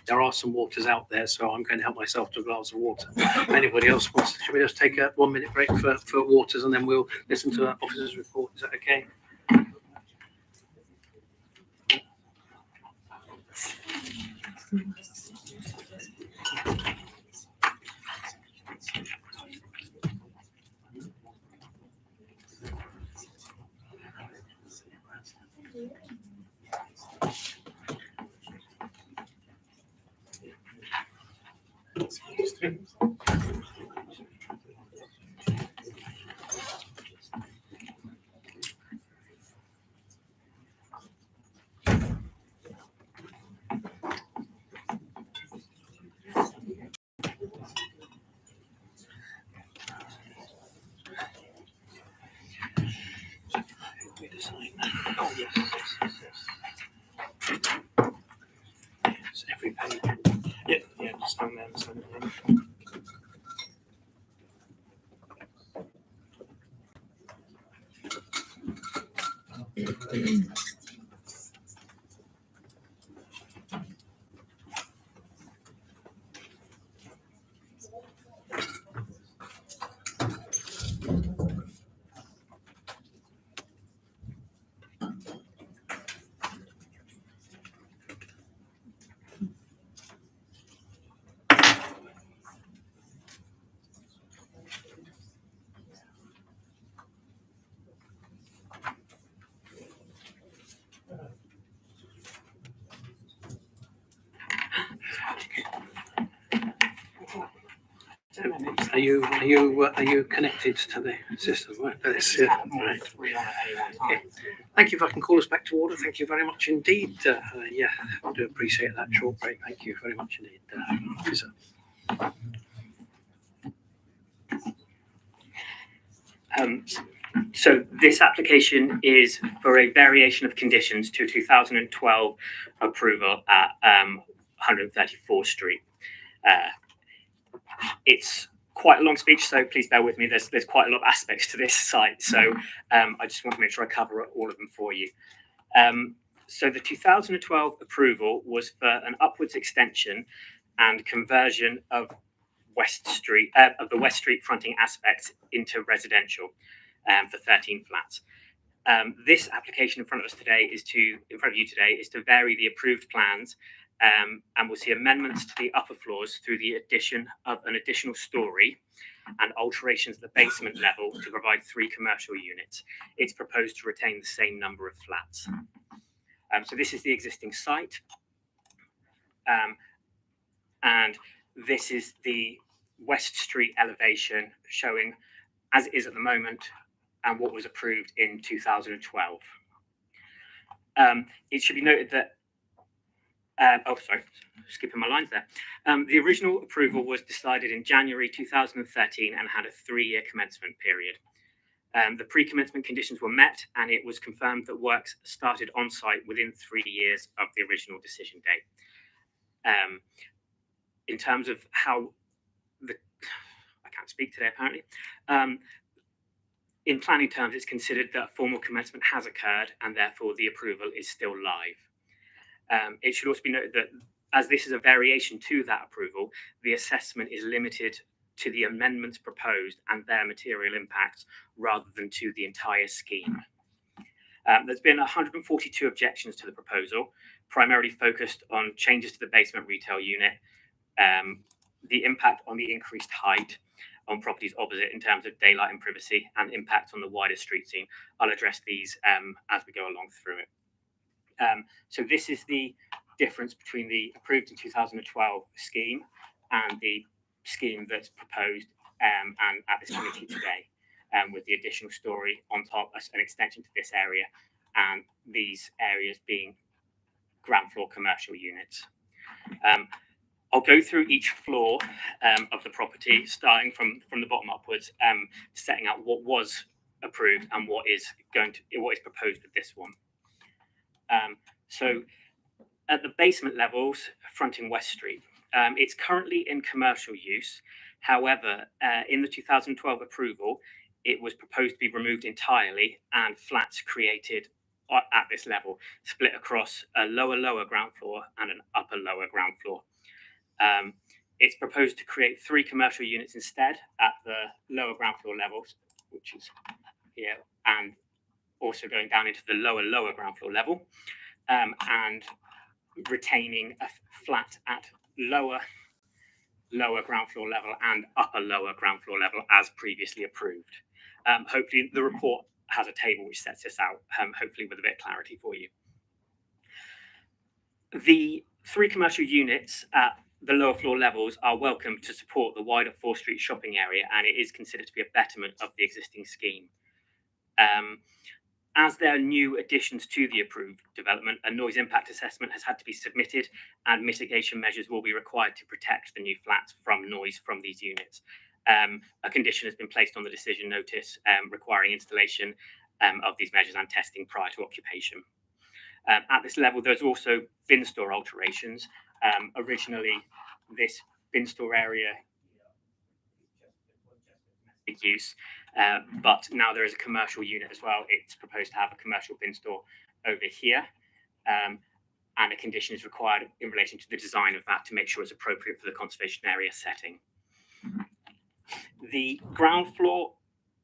there are some waters out there, so I'm going to help myself to a glass of water. If anybody else wants, should we just take a 1-minute break for waters, and then we'll listen to our officer's report? Is that okay? It's every page. Yeah, just on there. Are you connected to the system? Right, that's right. Okay. Thank you. If I can call us back to order, thank you very much indeed. Yeah, I do appreciate that short break. Thank you very much indeed, officer. So this application is for a variation of conditions to 2012 approval at 134th Street. It's quite a long speech, so please bear with me. There's quite a lot of aspects to this site, so I just want to make sure I cover all of them for you. So the 2012 approval was for an upwards extension and conversion of West Street of the West Street fronting aspect into residential for 13 flats. This application in front of you today is to vary the approved plans, and we'll see amendments to the upper floors through the addition of an additional story and alterations at the basement level to provide 3 commercial units. It's proposed to retain the same number of flats. So this is the existing site, and this is the West Street elevation showing as it is at the moment and what was approved in 2012. It should be noted that Sorry, skipping my lines there. The original approval was decided in January 2013 and had a 3-year commencement period. The pre-commencement conditions were met, and it was confirmed that works started on site within 3 years of the original decision date. In terms of how I can't speak today apparently. In planning terms, it's considered that formal commencement has occurred, and therefore the approval is still live. It should also be noted that as this is a variation to that approval, the assessment is limited to the amendments proposed and their material impacts rather than to the entire scheme. There's been 142 objections to the proposal, primarily focused on changes to the basement retail unit, the impact on the increased height on properties opposite in terms of daylight and privacy, and impact on the wider street scene. I'll address these as we go along through it. So this is the difference between the approved in 2012 scheme and the scheme that's proposed and at this committee today, with the additional story on top, an extension to this area, and these areas being ground floor commercial units. I'll go through each floor of the property, starting from the bottom upwards, setting out what was approved and what is proposed with this one. So at the basement levels, fronting West Street, it's currently in commercial use. However, in the 2012 approval, it was proposed to be removed entirely and flats created at this level, split across a lower ground floor and an lower ground floor. It's proposed to create 3 commercial units instead at the lower ground floor levels, which is here, and also going down into the lower ground floor level, and retaining a flat at lower ground floor level and lower ground floor level as previously approved. Hopefully the report has a table which sets this out, hopefully with a bit of clarity for you. The 3 commercial units at the lower floor levels are welcome to support the wider 4th Street shopping area, and it is considered to be a betterment of the existing scheme. As there are new additions to the approved development, a noise impact assessment has had to be submitted, and mitigation measures will be required to protect the new flats from noise from these units. A condition has been placed on the decision notice requiring installation of these measures and testing prior to occupation. At this level, there's also bin store alterations. Originally, this bin store area use, but now there is a commercial unit as well. It's proposed to have a commercial bin store over here, and a condition is required in relation to the design of that to make sure it's appropriate for the conservation area setting. The ground floor,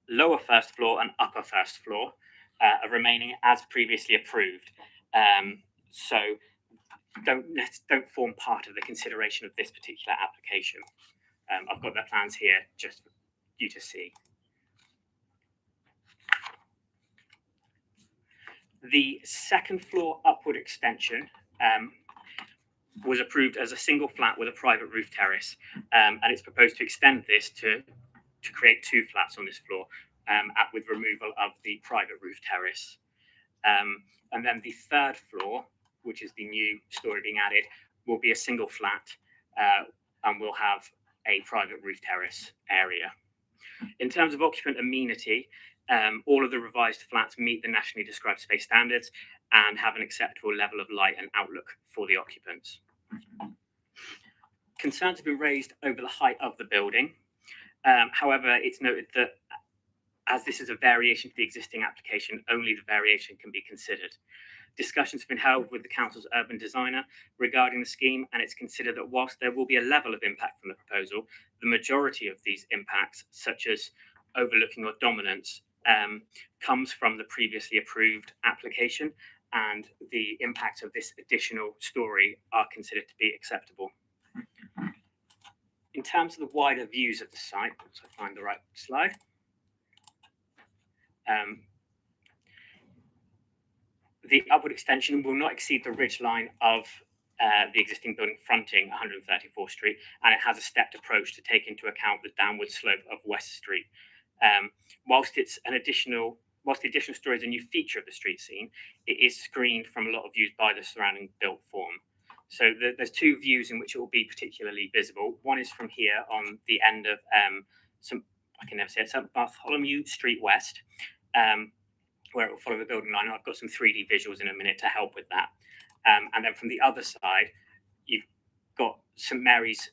lower first floor and upper first floor are remaining as previously approved, so don't form part of the consideration of this particular application. I've got the plans here just for you to see. The second floor upward extension was approved as a single flat with a private roof terrace, and it's proposed to extend this to create 2 flats on this floor, with removal of the private roof terrace. And then the 3rd floor, which is the new story being added, will be a single flat and will have a private roof terrace area. In terms of occupant amenity, all of the revised flats meet the nationally described space standards and have an acceptable level of light and outlook for the occupants. Concerns have been raised over the height of the building. However, it's noted that as this is a variation to the existing application, only the variation can be considered. Discussions have been held with the council's urban designer regarding the scheme, and it's considered that whilst there will be a level of impact from the proposal, the majority of these impacts, such as overlooking or dominance, comes from the previously approved application, and the impact of this additional story are considered to be acceptable. In terms of the wider views of the site, once I find the right slide, the upward extension will not exceed the ridge line of the existing building fronting 134th Street, and it has a stepped approach to take into account the downward slope of West Street. Whilst the additional story is a new feature of the street scene, it is screened from a lot of views by the surrounding built form. there's two views in which it will be particularly visible. One is from here on the end of St Bartholomew Street West, where it will follow the building line. I've got some 3D visuals in a minute to help with that. And then from the other side, you've got St Mary's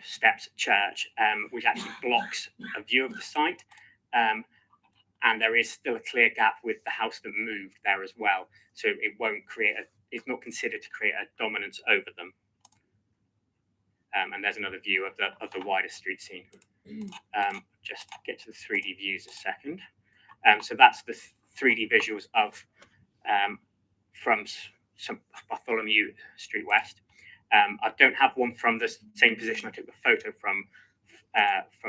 Steps Church, which actually blocks a view of the site. And there is still a clear gap with the house that moved there as well. So it won't create it's not considered to create a dominance over them. And there's another view of the wider street scene. Just get to the 3D views a second. So that's the 3D visuals of from St Bartholomew Street West. I don't have one from the same position I took the photo from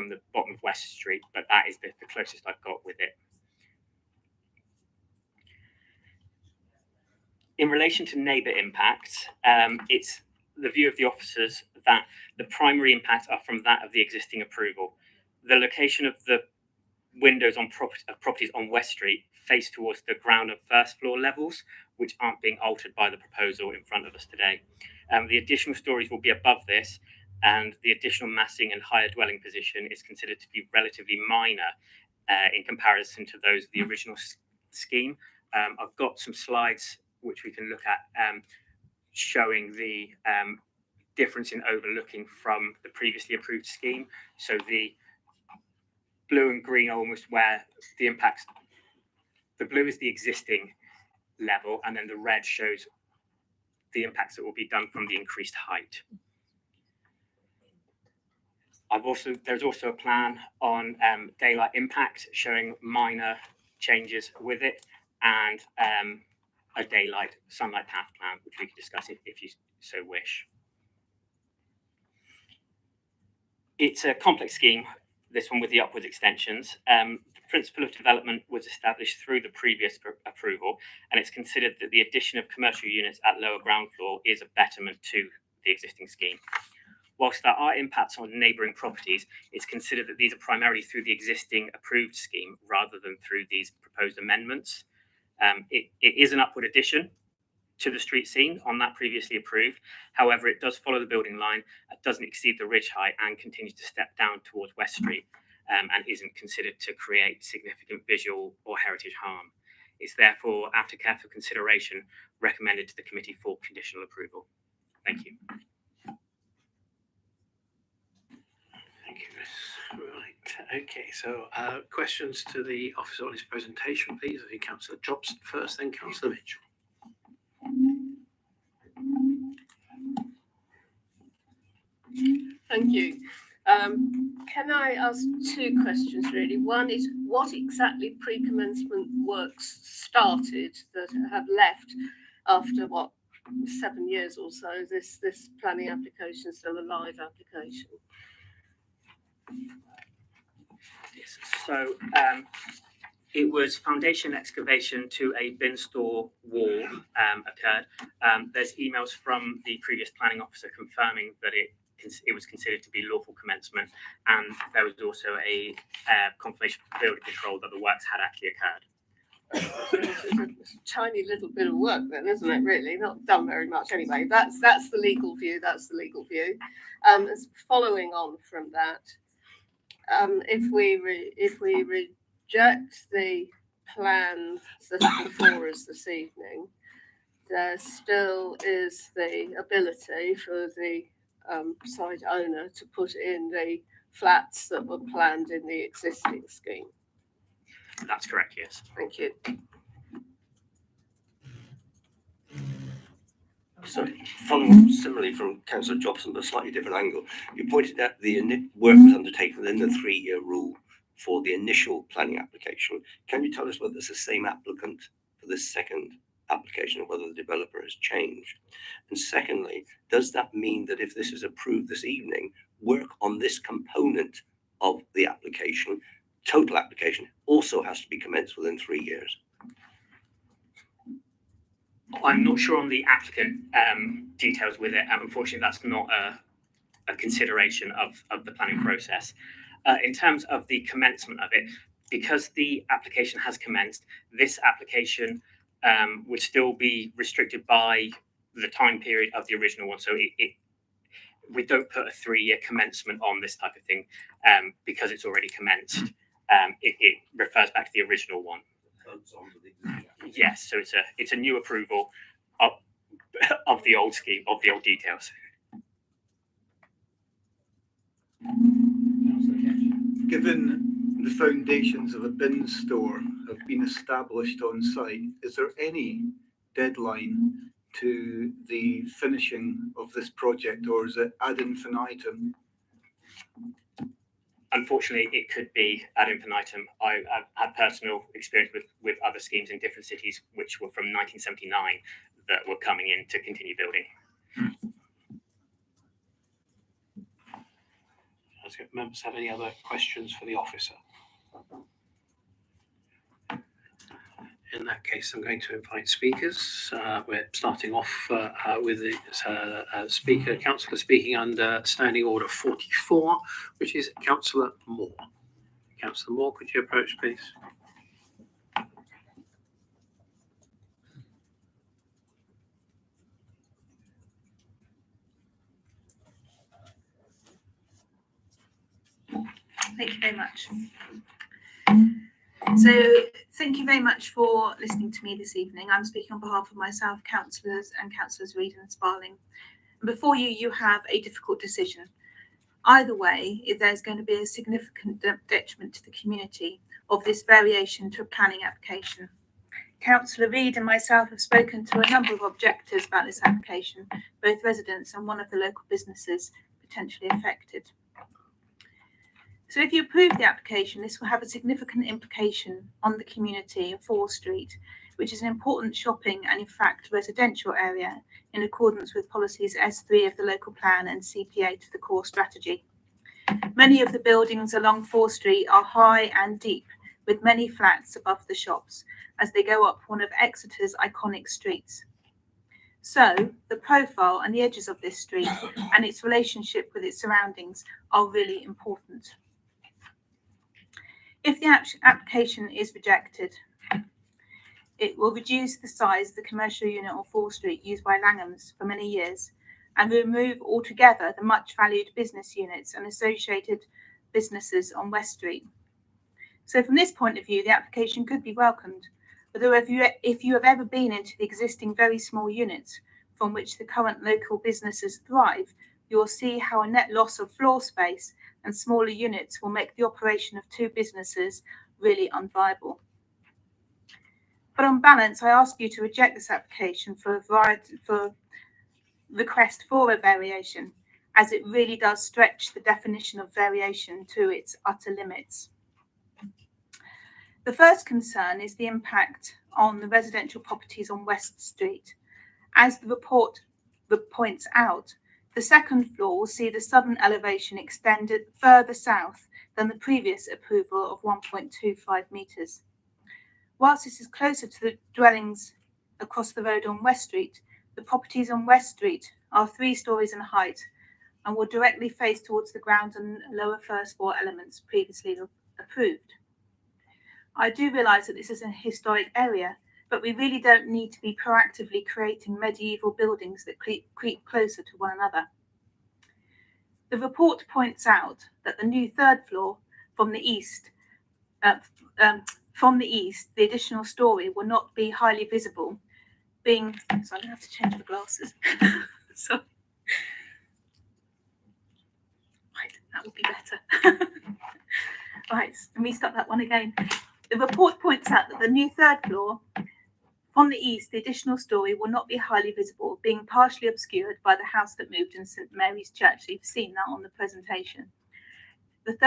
the bottom of West Street, but that is the closest I've got with it. In relation to neighbour impacts, it's the view of the officers that the primary impacts are from that of the existing approval. The location of the windows on properties on West Street face towards the ground and first floor levels, which aren't being altered by the proposal in front of us today. The additional stories will be above this, and the additional massing and higher dwelling position is considered to be relatively minor in comparison to those of the original scheme. I've got some slides which we can look at showing the difference in overlooking from the previously approved scheme. So the blue and green are almost where the impacts, the blue is the existing level, and then the red shows the impacts that will be done from the increased height. There's also a plan on daylight impact showing minor changes with it, and a daylight sunlight path plan, which we can discuss if you so wish. It's a complex scheme, this one with the upwards extensions. The principle of development was established through the previous approval, and it's considered that the addition of commercial units at lower ground floor is a betterment to the existing scheme. Whilst there are impacts on neighbouring properties, it's considered that these are primarily through the existing approved scheme rather than through these proposed amendments. It is an upward addition to the street scene on that previously approved. However, it does follow the building line, it doesn't exceed the ridge height, and continues to step down towards West Street, and isn't considered to create significant visual or heritage harm. It's therefore, after careful consideration, recommended to the committee for conditional approval. Thank you. Thank you, Chris. Right, okay, so questions to the officer on his presentation, please. I think Councillor Jobson first, then Councillor Mitchell. Thank you. Can I ask two questions really? One is, what exactly pre-commencement works started that have left after 7 years or so? This planning application is still a live application. Yes. So it was foundation excavation to a bin store wall occurred. There's emails from the previous planning officer confirming that it was considered to be lawful commencement, and there was also a confirmation from building control that the works had actually occurred. It's a tiny little bit of work then, isn't it, really? Not done very much anyway. That's the legal view. Following on from that, if we reject the plans that are before us this evening, there still is the ability for the site owner to put in the flats that were planned in the existing scheme. That's correct, yes. Thank you. So, following up similarly from Councillor Jobson, but a slightly different angle, you pointed out the work was undertaken within the 3-year rule for the initial planning application. Can you tell us whether it's the same applicant for this second application, or whether the developer has changed? And secondly, does that mean that if this is approved this evening, work on this component of the application, total application, also has to be commenced within 3 years? I'm not sure on the applicant details with it. Unfortunately, that's not a consideration of the planning process. In terms of the commencement of it, because the application has commenced, this application would still be restricted by the time period of the original one. So we don't put a 3-year commencement on this type of thing because it's already commenced. It refers back to the original one. Yes, so it's a new approval of the old scheme, of the old details. Given the foundations of a bin store have been established on site, is there any deadline to the finishing of this project, or is it ad infinitum? Unfortunately, it could be ad infinitum. I've had personal experience with other schemes in different cities, which were from 1979, that were coming in to continue building. Does members have any other questions for the officer? In that case, I'm going to invite speakers. We're starting off with the speaker, councillor speaking under Standing Order 44, which is Councillor Moore. Councillor Moore, could you approach, please? Thank you very much. So thank you very much for listening to me this evening. I'm speaking on behalf of myself, councillors and councillors Reid and Sparling. And before you, you have a difficult decision. Either way, if there's going to be a significant detriment to the community of this variation to a planning application. Councillor Reid and myself have spoken to a number of objectors about this application, both residents and one of the local businesses potentially affected. So if you approve the application, this will have a significant implication on the community of Fore Street, which is an important shopping and in fact residential area in accordance with policies S3 of the local plan and CP8 of the core strategy. Many of the buildings along Fore Street are high and deep, with many flats above the shops as they go up one of Exeter's iconic streets. So the profile and the edges of this street and its relationship with its surroundings are really important. If the application is rejected, it will reduce the size of the commercial unit on Fore Street used by Langhams for many years and remove altogether the much valued business units and associated businesses on West Street. So from this point of view, the application could be welcomed. Although if you have ever been into the existing very small units from which the current local businesses thrive, you will see how a net loss of floor space and smaller units will make the operation of two businesses really unviable. But on balance, I ask you to reject this application for request for a variation, as it really does stretch the definition of variation to its utter limits. The first concern is the impact on the residential properties on West Street. As the report points out, the second floor will see the southern elevation extended further south than the previous approval of 1.25 metres. Whilst this is closer to the dwellings across the road on West Street, the properties on West Street are 3 stories in height and will directly face towards the ground and lower first floor elements previously approved. I do realise that this is a historic area, but we really don't need to be proactively creating medieval buildings that creep closer to one another. The report points out that the new third floor from the east, the additional story will not be highly visible, being. So I'm going to have to change my glasses. So, right, that would be better. Right, let me start that one again. The report points out that the new third floor from the east, the additional story will not be highly visible, being partially obscured by the house that moved in St Mary's Church. So you've seen that on the presentation. The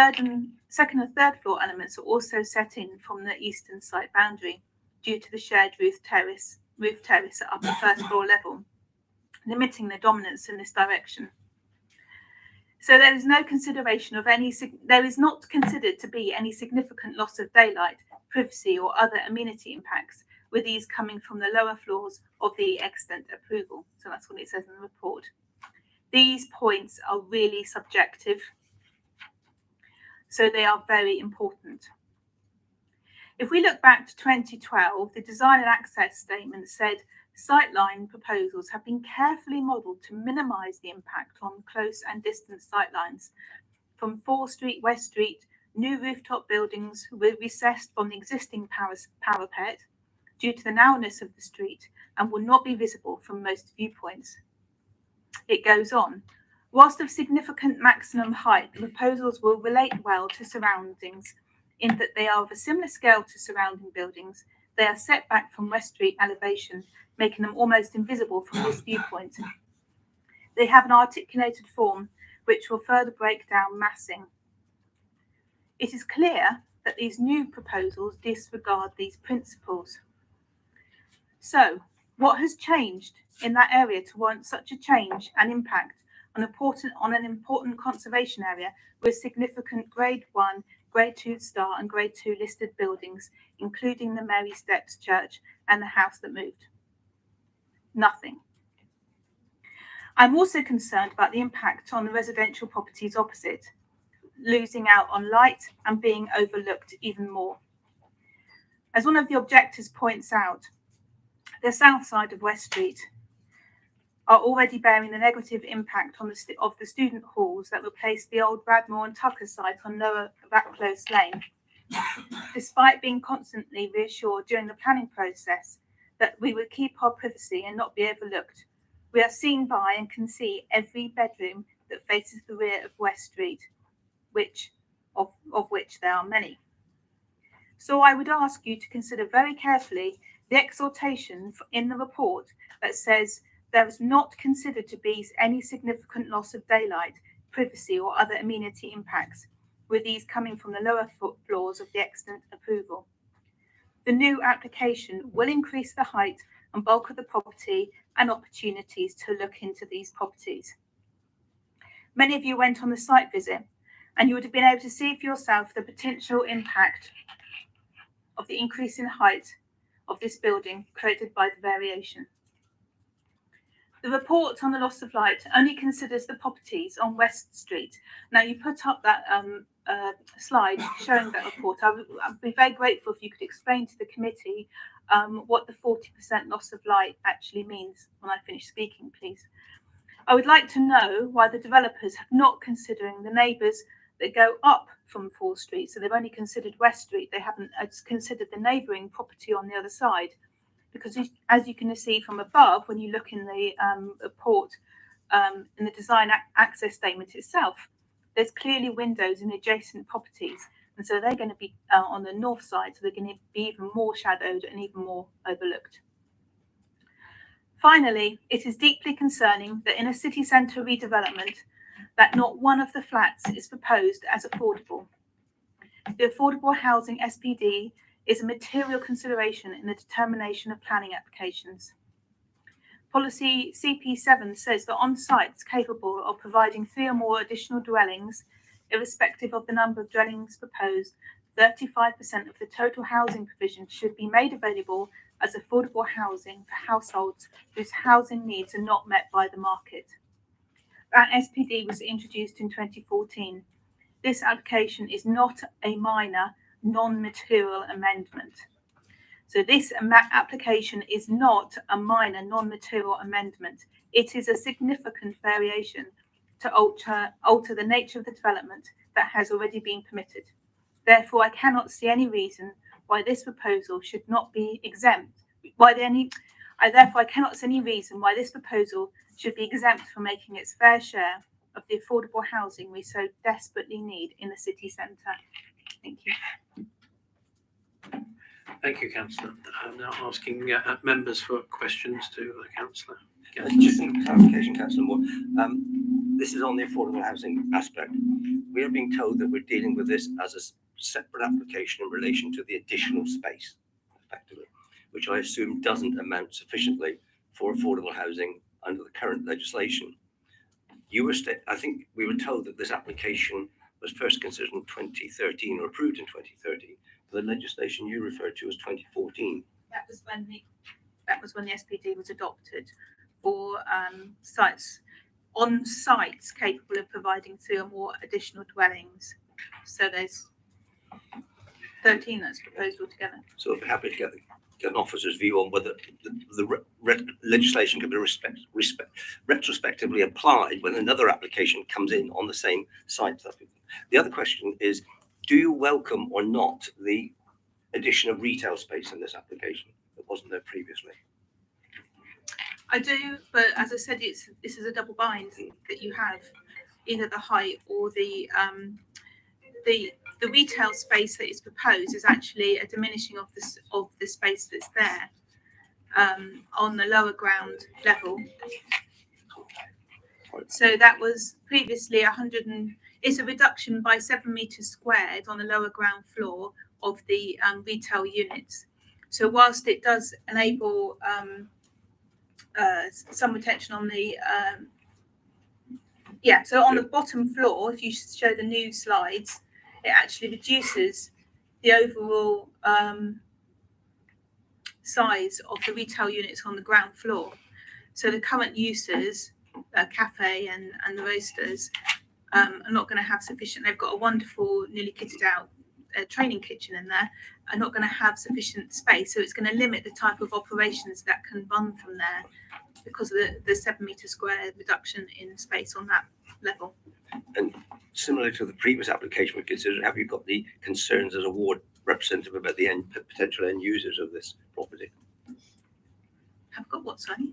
second and third floor elements are also set in from the eastern site boundary due to the shared roof terrace at upper first floor level, limiting the dominance in this direction. So there is not considered to be any significant loss of daylight, privacy or other amenity impacts, with these coming from the lower floors of the extant approval. So that's what it says in the report. These points are really subjective, so they are very important. If we look back to 2012, the design and access statement said Sightline proposals have been carefully modelled to minimise the impact on close and distant sightlines. From 4 Street, West Street, new rooftop buildings were recessed from the existing parapet due to the narrowness of the street and will not be visible from most viewpoints. It goes on. Whilst of significant maximum height, the proposals will relate well to surroundings in that they are of a similar scale to surrounding buildings. They are set back from West Street elevation, making them almost invisible from this viewpoint. They have an articulated form which will further break down massing. It is clear that these new proposals disregard these principles. So, what has changed in that area to warrant such a change and impact on an important conservation area with significant Grade 1, Grade 2 star and Grade 2 listed buildings, including the Mary Steps Church and the house that moved? Nothing. I'm also concerned about the impact on the residential properties opposite, losing out on light and being overlooked even more. As one of the objectors points out, the south side of West Street are already bearing the negative impact on of the student halls that replaced the old Bradmore and Tucker site on Lower Ratclose Lane. Despite being constantly reassured during the planning process that we would keep our privacy and not be overlooked, we are seen by and can see every bedroom that faces the rear of West Street, of which there are many. So I would ask you to consider very carefully the exhortation in the report that says there is not considered to be any significant loss of daylight, privacy or other amenity impacts, with these coming from the lower floors of the extant approval. The new application will increase the height and bulk of the property and opportunities to look into these properties. Many of you went on the site visit and you would have been able to see for yourself the potential impact of the increase in height of this building created by the variation. The report on the loss of light only considers the properties on West Street. Now, you put up that slide showing that report. I'd be very grateful if you could explain to the committee what the 40% loss of light actually means when I finish speaking, please. I would like to know why the developers have not considering the neighbours that go up from 4th Street. So they've only considered West Street. They haven't considered the neighbouring property on the other side. Because as you can see from above, when you look in the report, in the design access statement itself, there's clearly windows in adjacent properties. And so they're going to be on the north side, so they're going to be even more shadowed and even more overlooked. Finally, it is deeply concerning that in a city centre redevelopment, that not one of the flats is proposed as affordable. The Affordable Housing SPD is a material consideration in the determination of planning applications. Policy CP7 says that on sites capable of providing 3 or more additional dwellings, irrespective of the number of dwellings proposed, 35% of the total housing provision should be made available as affordable housing for households whose housing needs are not met by the market. That SPD was introduced in 2014. This application is not a minor, non-material amendment. So this application is not a minor, non-material amendment. It is a significant variation to alter the nature of the development that has already been permitted. Therefore, I cannot see any reason why this proposal should not be exempt. I cannot see any reason why this proposal should be exempt from making its fair share of the affordable housing we so desperately need in the city centre. Thank you. Thank you, Councillor. I'm now asking members for questions to the Councillor. Just some clarification, Councillor Moore. This is on the affordable housing aspect. We are being told that we're dealing with this as a separate application in relation to the additional space, effectively, which I assume doesn't amount sufficiently for affordable housing under the current legislation. I think we were told that this application was first considered in 2013 or approved in 2013. The legislation you referred to was 2014. That was when the SPD was adopted for sites capable of providing 3 or more additional dwellings. So there's 13 that's proposed altogether. So I'd be happy to get an officer's view on whether the legislation can be retrospectively applied when another application comes in on the same site. The other question is, do you welcome or not the addition of retail space in this application that wasn't there previously? I do, but as I said, this is a double bind that you have, either the height or the retail space that is proposed is actually a diminishing of the space that's there on the lower ground level. So that was previously 100 and it's a reduction by 7 meters squared on the lower ground floor of the retail units. So whilst it does enable some retention on the the bottom floor, if you show the new slides, it actually reduces the overall size of the retail units on the ground floor. So the current users, cafe and the roasters, are not going to have sufficient. They've got a wonderful, newly kitted out training kitchen in there, are not going to have sufficient space. So it's going to limit the type of operations that can run from there because of the 7 meter square reduction in space on that level. And similar to the previous application we considered, have you got the concerns as a ward representative about the potential end users of this property? Have got what, sorry?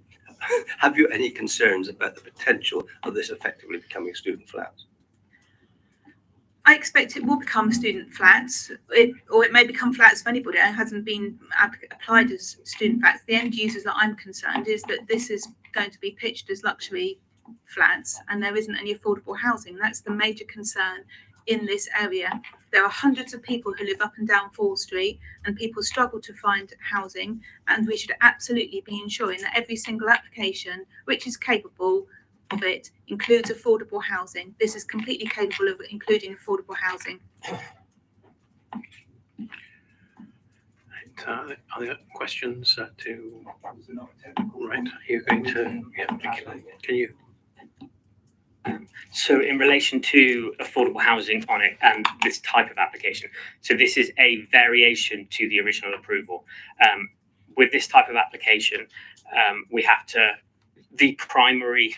Have you any concerns about the potential of this effectively becoming student flats? I expect it will become student flats, or it may become flats for anybody. It hasn't been applied as student flats. The end users that I'm concerned is that this is going to be pitched as luxury flats and there isn't any affordable housing. That's the major concern in this area. There are hundreds of people who live up and down Fall Street and people struggle to find housing, and we should absolutely be ensuring that every single application which is capable of it includes affordable housing. This is completely capable of including affordable housing. Are there questions to? Right, are you going to? Yeah, can you? So in relation to affordable housing on it and this type of application, so this is a variation to the original approval. With this type of application, we have to, the primary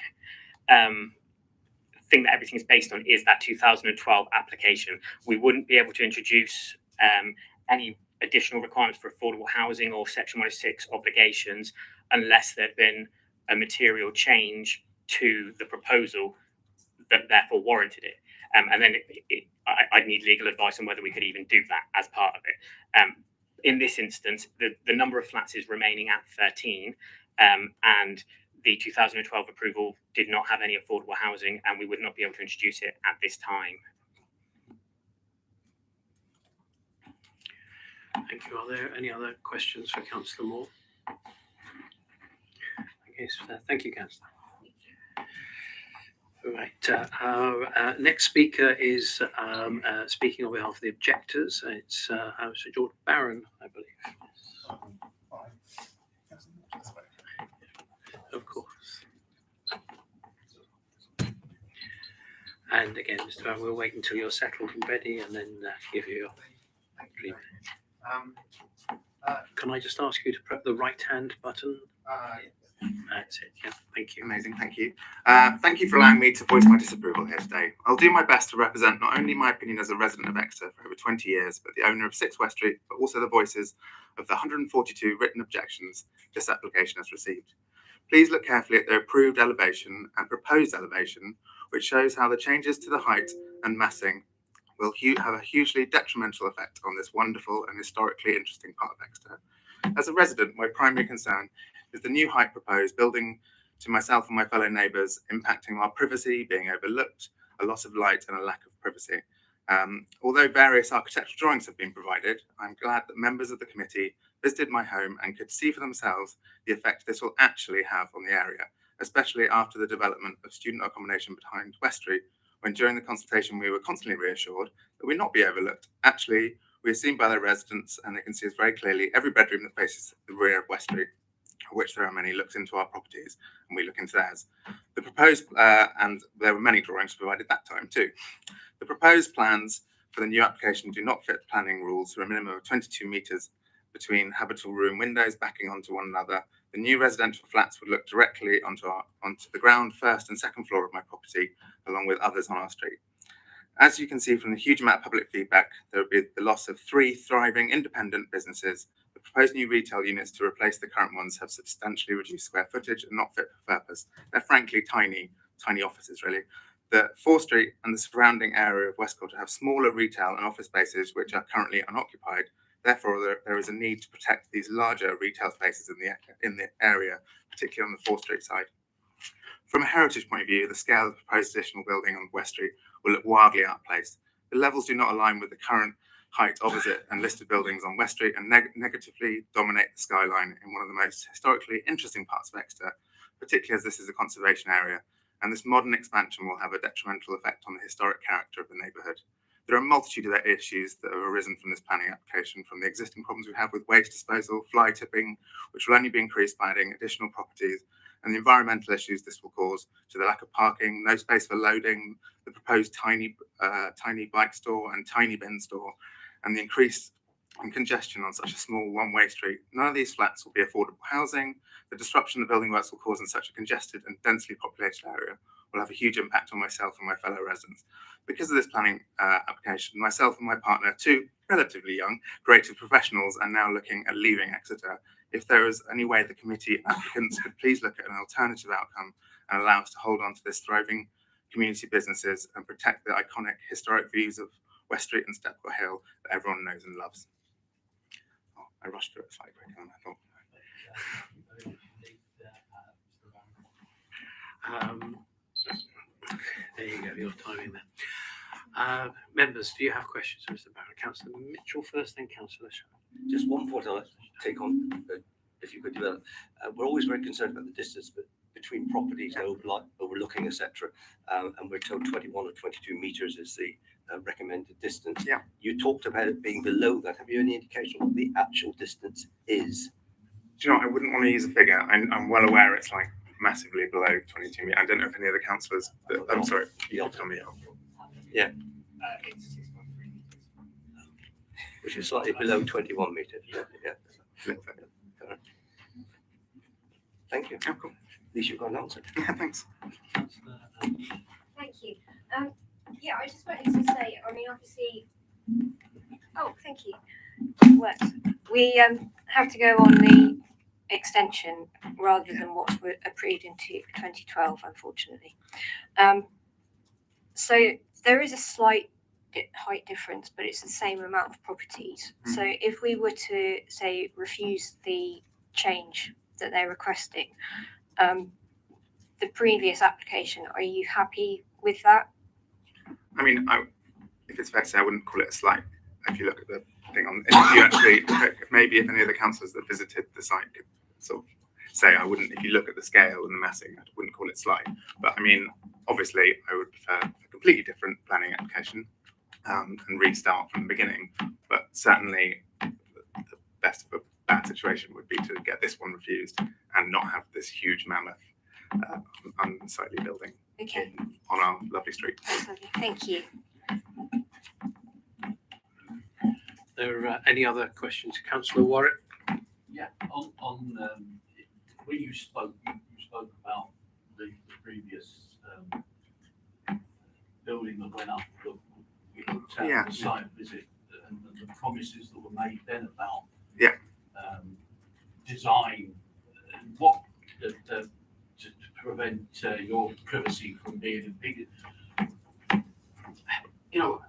thing that everything is based on is that 2012 application. We wouldn't be able to introduce any additional requirements for affordable housing or Section 106 obligations unless there'd been a material change to the proposal that therefore warranted it. And then I'd need legal advice on whether we could even do that as part of it. In this instance, the number of flats is remaining at 13, and the 2012 approval did not have any affordable housing, and we would not be able to introduce it at this time. Thank you. Are there any other questions for Councillor Moore? Okay, so, thank you, Councillor. Right, our next speaker is speaking on behalf of the objectors. It's Sir George Barron, I believe. Of course. And again, Mr. Barron, we'll wait until you're settled and ready and then give you your dream. Can I just ask you to press the right-hand button? That's it, yeah, thank you. Amazing, thank you. Thank you for allowing me to voice my disapproval here today. I'll do my best to represent not only my opinion as a resident of Exeter for over 20 years, but the owner of 6 West Street, but also the voices of the 142 written objections this application has received. Please look carefully at the approved elevation and proposed elevation, which shows how the changes to the height and massing will have a hugely detrimental effect on this wonderful and historically interesting part of Exeter. As a resident, my primary concern is the new height proposed building to myself and my fellow neighbours, impacting our privacy, being overlooked, a loss of light and a lack of privacy. Although various architectural drawings have been provided, I'm glad that members of the committee visited my home and could see for themselves the effect this will actually have on the area, especially after the development of student accommodation behind West Street, when during the consultation we were constantly reassured that we'd not be overlooked. Actually, we are seen by the residents and they can see us very clearly. Every bedroom that faces the rear of West Street, of which there are many, looks into our properties and we look into theirs. The proposed, and there were many drawings provided that time too. The proposed plans for the new application do not fit planning rules for a minimum of 22 metres between habitable room windows backing onto one another. The new residential flats would look directly onto the ground, first and second floor of my property, along with others on our street. As you can see from the huge amount of public feedback, there will be the loss of 3 thriving independent businesses. The proposed new retail units to replace the current ones have substantially reduced square footage and not fit for purpose. They're frankly tiny offices, really. The 4th Street and the surrounding area of Westcote have smaller retail and office spaces which are currently unoccupied. Therefore, there is a need to protect these larger retail spaces in the area, particularly on the 4th Street side. From a heritage point of view, the scale of the proposed additional building on West Street will look wildly outplaced. The levels do not align with the current height opposite and listed buildings on West Street and negatively dominate the skyline in one of the most historically interesting parts of Exeter, particularly as this is a conservation area, and this modern expansion will have a detrimental effect on the historic character of the neighbourhood. There are a multitude of issues that have arisen from this planning application, from the existing problems we have with waste disposal, fly tipping, which will only be increased by adding additional properties, and the environmental issues this will cause, to the lack of parking, no space for loading, the proposed tiny bike store and tiny bin store, and the increase in congestion on such a small one-way street. None of these flats will be affordable housing. The disruption the building works will cause in such a congested and densely populated area will have a huge impact on myself and my fellow residents. Because of this planning application, myself and my partner, 2 relatively young creative professionals, are now looking at leaving Exeter. If there is any way the committee applicants could please look at an alternative outcome and allow us to hold on to this thriving community businesses and protect the iconic historic views of West Street and Stepwell Hill that everyone knows and loves. Oh, I rushed through it slightly quicker than I thought. There you go, your timing there. Members, do you have questions, Mr. Barron? Councillor Mitchell first, then Councillor Shaw. Just one point I'd like to take on, if you could develop. We're always very concerned about the distance between properties, overlooking, etc. And we're told 21 or 22 metres is the recommended distance. Yeah. You talked about it being below that. Have you any indication of what the actual distance is? Do you know what? I wouldn't want to use a figure. I'm well aware it's like massively below 22 metres. I don't know if any of the councillors. I'm sorry. You tell me. Yeah. Which is slightly below 21 metres. Yeah. Thank you. Oh, cool. At least you've got an answer. Yeah, thanks. Thank you. Yeah, I just wanted to say, I mean, obviously, oh, thank you. Works. We have to go on the extension rather than what was approved in 2012, unfortunately. So there is a slight height difference, but it's the same amount of properties. So if we were to, say, refuse the change that they're requesting, the previous application, are you happy with that? I mean, if it's fair to say, I wouldn't call it a slight. If you look at the thing on, if you actually, maybe if any of the councillors that visited the site could sort of say, I wouldn't, if you look at the scale and the massing, I wouldn't call it slight. But I mean, obviously, I would prefer a completely different planning application and restart from the beginning. But certainly, the best of a bad situation would be to get this one refused and not have this huge mammoth unsightly building on our lovely street. That's lovely. Thank you. There are any other questions, Councillor Warwick? Yeah, on when you spoke about the previous building that went up. We looked at the site visit and the promises that were made then about design and what to prevent your privacy from being impeded. You know,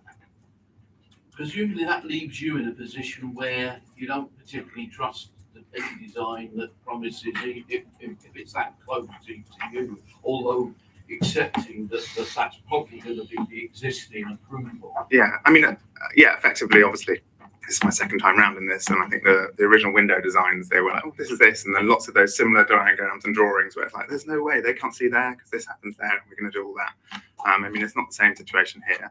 presumably that leaves you in a position where you don't particularly trust any design that promises if it's that close to you, although accepting that that's probably going to be the existing approval. Yeah, I mean, effectively, obviously, this is my second time round in this, and I think the original window designs, they were like, oh, this is this, and then lots of those similar diagrams and drawings where it's like, there's no way they can't see there because this happens there, and we're going to do all that. I mean, it's not the same situation here.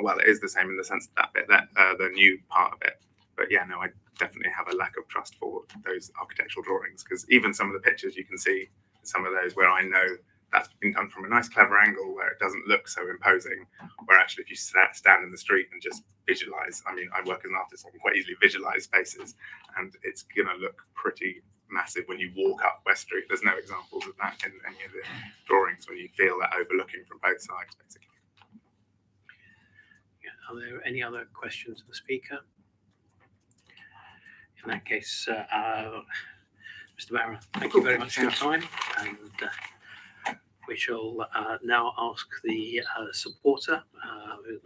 Well, it is the same in the sense that the new part of it. But yeah, no, I definitely have a lack of trust for those architectural drawings, because even some of the pictures you can see, some of those where I know that's been done from a nice, clever angle where it doesn't look so imposing. Where actually, if you stand in the street and just visualize, I mean, I work as an artist, so I can quite easily visualize spaces, and it's going to look pretty massive when you walk up West Street. There's no examples of that in any of the drawings when you feel that overlooking from both sides, basically. Yeah. Are there any other questions of the speaker? In that case, Mr. Barrow, thank you very much for your time, and we shall now ask the supporter,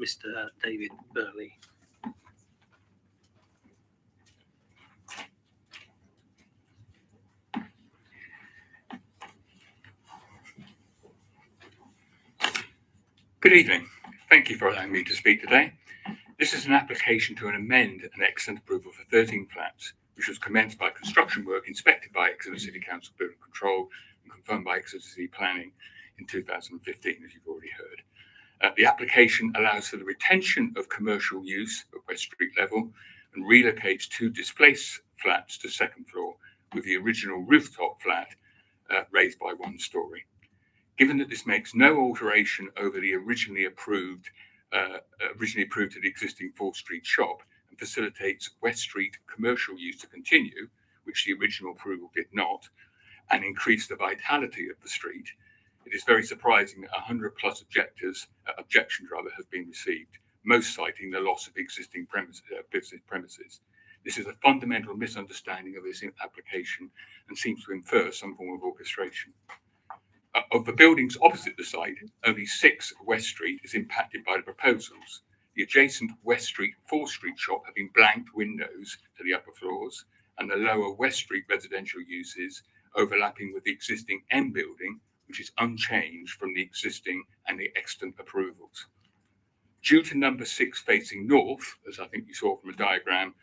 Mr. David Burley. Good evening. Thank you for allowing me to speak today. This is an application to amend an Exeter approval for 13 flats, which was commenced by construction work inspected by Exeter City Council Building Control and confirmed by Exeter City Planning in 2015, as you've already heard. The application allows for the retention of commercial use at West Street level and relocates 2 displaced flats to second floor, with the original rooftop flat raised by 1 story. Given that this makes no alteration over the originally approved to the existing 4th Street shop and facilitates West Street commercial use to continue, which the original approval did not, and increase the vitality of the street, it is very surprising that 100 plus objections have been received, most citing the loss of existing business premises. This is a fundamental misunderstanding of this application and seems to infer some form of orchestration. Of the buildings opposite the site, only 6 West Street is impacted by the proposals. The adjacent West Street 4th Street shop having blanked windows to the upper floors, and the lower West Street residential uses overlapping with the existing M building, which is unchanged from the existing and the extant approvals. Due to number 6 facing north, as I think you saw from a diagram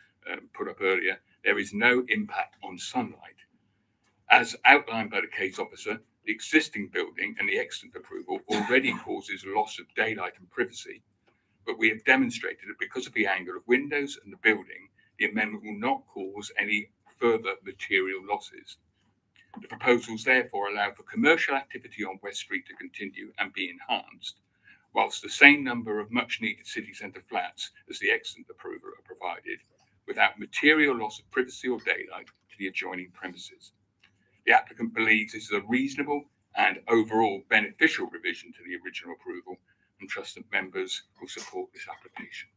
put up earlier, there is no impact on sunlight. As outlined by the case officer, the existing building and the extant approval already causes loss of daylight and privacy, but we have demonstrated that because of the angle of windows and the building, the amendment will not cause any further material losses. The proposals therefore allow for commercial activity on West Street to continue and be enhanced, whilst the same number of much needed city centre flats as the extant approval are provided, without material loss of privacy or daylight to the adjoining premises. The applicant believes this is a reasonable and overall beneficial revision to the original approval, and trust that members will support this application.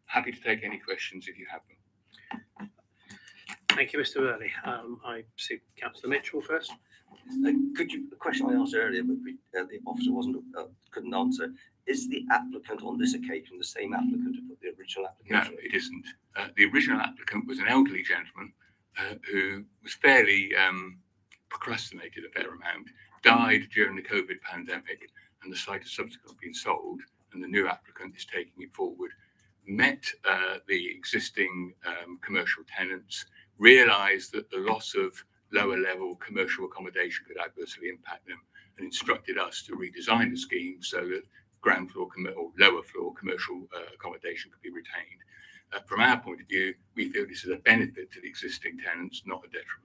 Happy to take any questions if you have them. Thank you, Mr. Burley. I see Councillor Mitchell first. The question I asked earlier, but the officer couldn't answer. Is the applicant on this occasion the same applicant who put the original application? No, it isn't. The original applicant was an elderly gentleman who was fairly procrastinated a fair amount, died during the COVID pandemic, and the site has subsequently been sold, and the new applicant is taking it forward. Met the existing commercial tenants, realised that the loss of lower level commercial accommodation could adversely impact them, and instructed us to redesign the scheme so that ground floor or lower floor commercial accommodation could be retained. From our point of view, we feel this is a benefit to the existing tenants, not a detriment.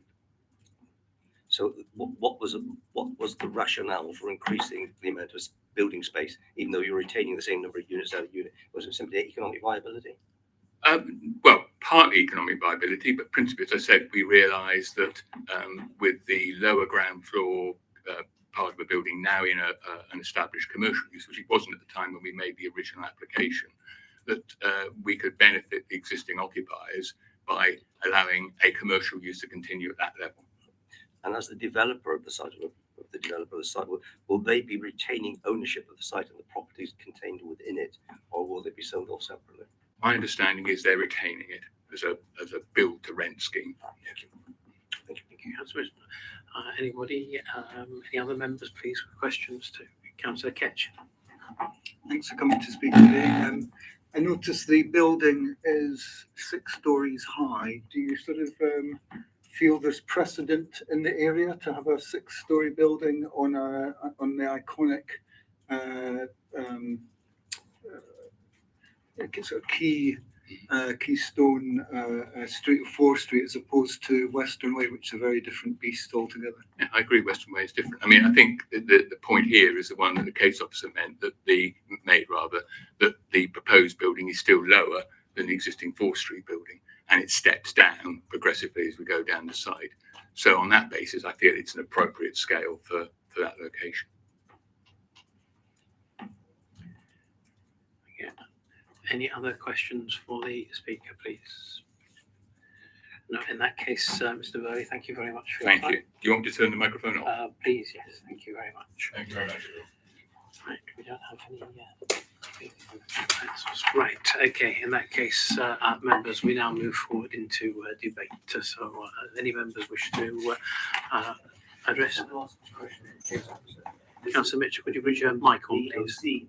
So what was the rationale for increasing the amount of building space, even though you're retaining the same number of units out of unit? Was it simply economic viability? Well, partly economic viability, but principally, as I said, we realised that with the lower ground floor part of the building now in an established commercial use, which it wasn't at the time when we made the original application, that we could benefit the existing occupiers by allowing a commercial use to continue at that level. And as the developer of the site, will they be retaining ownership of the site and the properties contained within it, or will they be sold off separately? My understanding is they're retaining it as a build to rent scheme. Thank you. Thank you, Councillor. Anybody, any other members, please, with questions to Councillor Ketch? Thanks for coming to speak today. I noticed the building is 6 stories high. Do you sort of feel there's precedent in the area to have a 6-story building on the iconic sort of key Keystone Street or 4th Street as opposed to Western Way, which is a very different beast altogether. Yeah, I agree. Western Way is different. I mean, I think the point here is the one that the case officer made that the proposed building is still lower than the existing 4th Street building, and it steps down progressively as we go down the side. So on that basis, I feel it's an appropriate scale for that location. Yeah. Any other questions for the speaker, please? No, in that case, Mr. Burley, thank you very much for your time. Thank you. Do you want me to turn the microphone off? Please, yes. Thank you very much. Thank you very much. Right, we don't have any. Right, okay. In that case, members, we now move forward into debate. So, any members wish to address? Councillor Mitchell, could you put your mic on, please?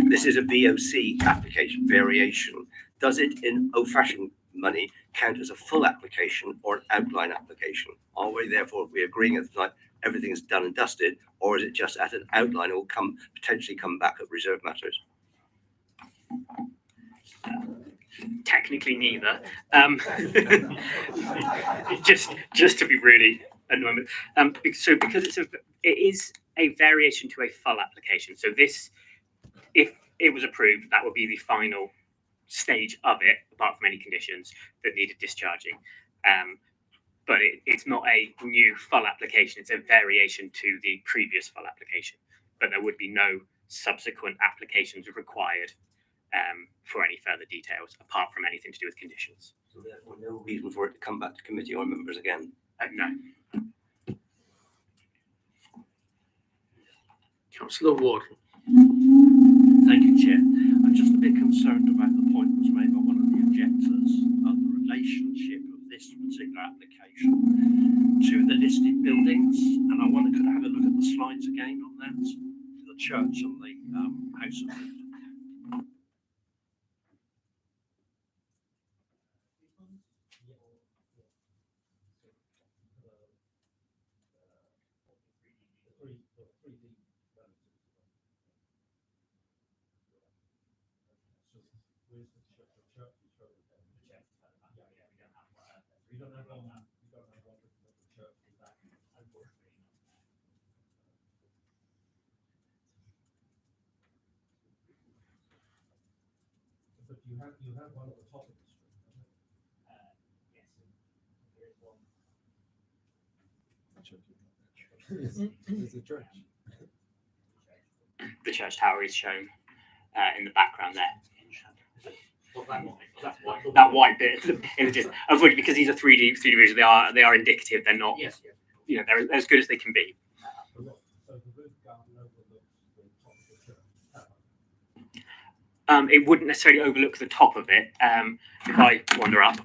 This is a VOC application variation. Does it, in old-fashioned money, count as a full application or an outline application? Are we therefore, if we're agreeing at the time, everything is done and dusted, or is it just at an outline or potentially come back at reserved matters? Technically neither. Just to be really annoying. So because it is a variation to a full application. So this, if it was approved, that would be the final stage of it, apart from any conditions that needed discharging. But it's not a new full application. It's a variation to the previous full application. But there would be no subsequent applications required for any further details, apart from anything to do with conditions. So therefore, no reason for it to come back to committee or members again? No. Councillor Ward. Thank you, Chair. I'm just a bit concerned about the point that was made by one of the objectors of the relationship of this particular application to the listed buildings. And I wonder, could I have a look at the slides again on that? The church and the house of England. You have one at the top of the screen, Yes. there is one. There's the church. The church tower is shown in the background there. That white bit in the distance. Unfortunately, because these are 3D visuals, they are indicative. They're not. Yes. You know, they're as good as they can be. So the roof garden overlooks the top of the church tower. It wouldn't necessarily overlook the top of it. If I wander up.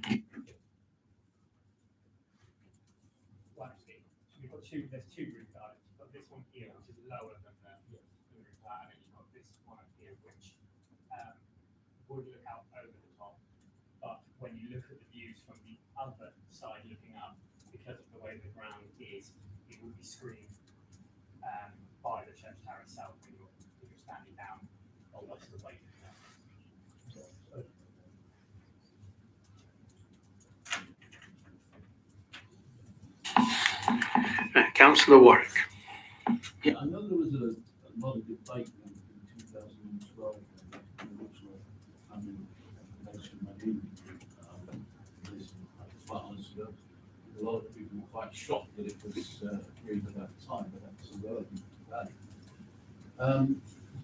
Well, actually, there's two roof gardens. You've got this one here, which is lower than the roof garden, and you've got this one up here, which would look out over the top. But when you look at the views from the other side looking up, because of the way the ground is, it would be screened by the church tower itself if you're standing down almost the way. Councillor Warwick. Yeah, I know there was a lot of debate in 2012 which were recommendation went in this quite honestly. A lot of people were quite shocked that it was agreed at that time, but that's irrelevant today.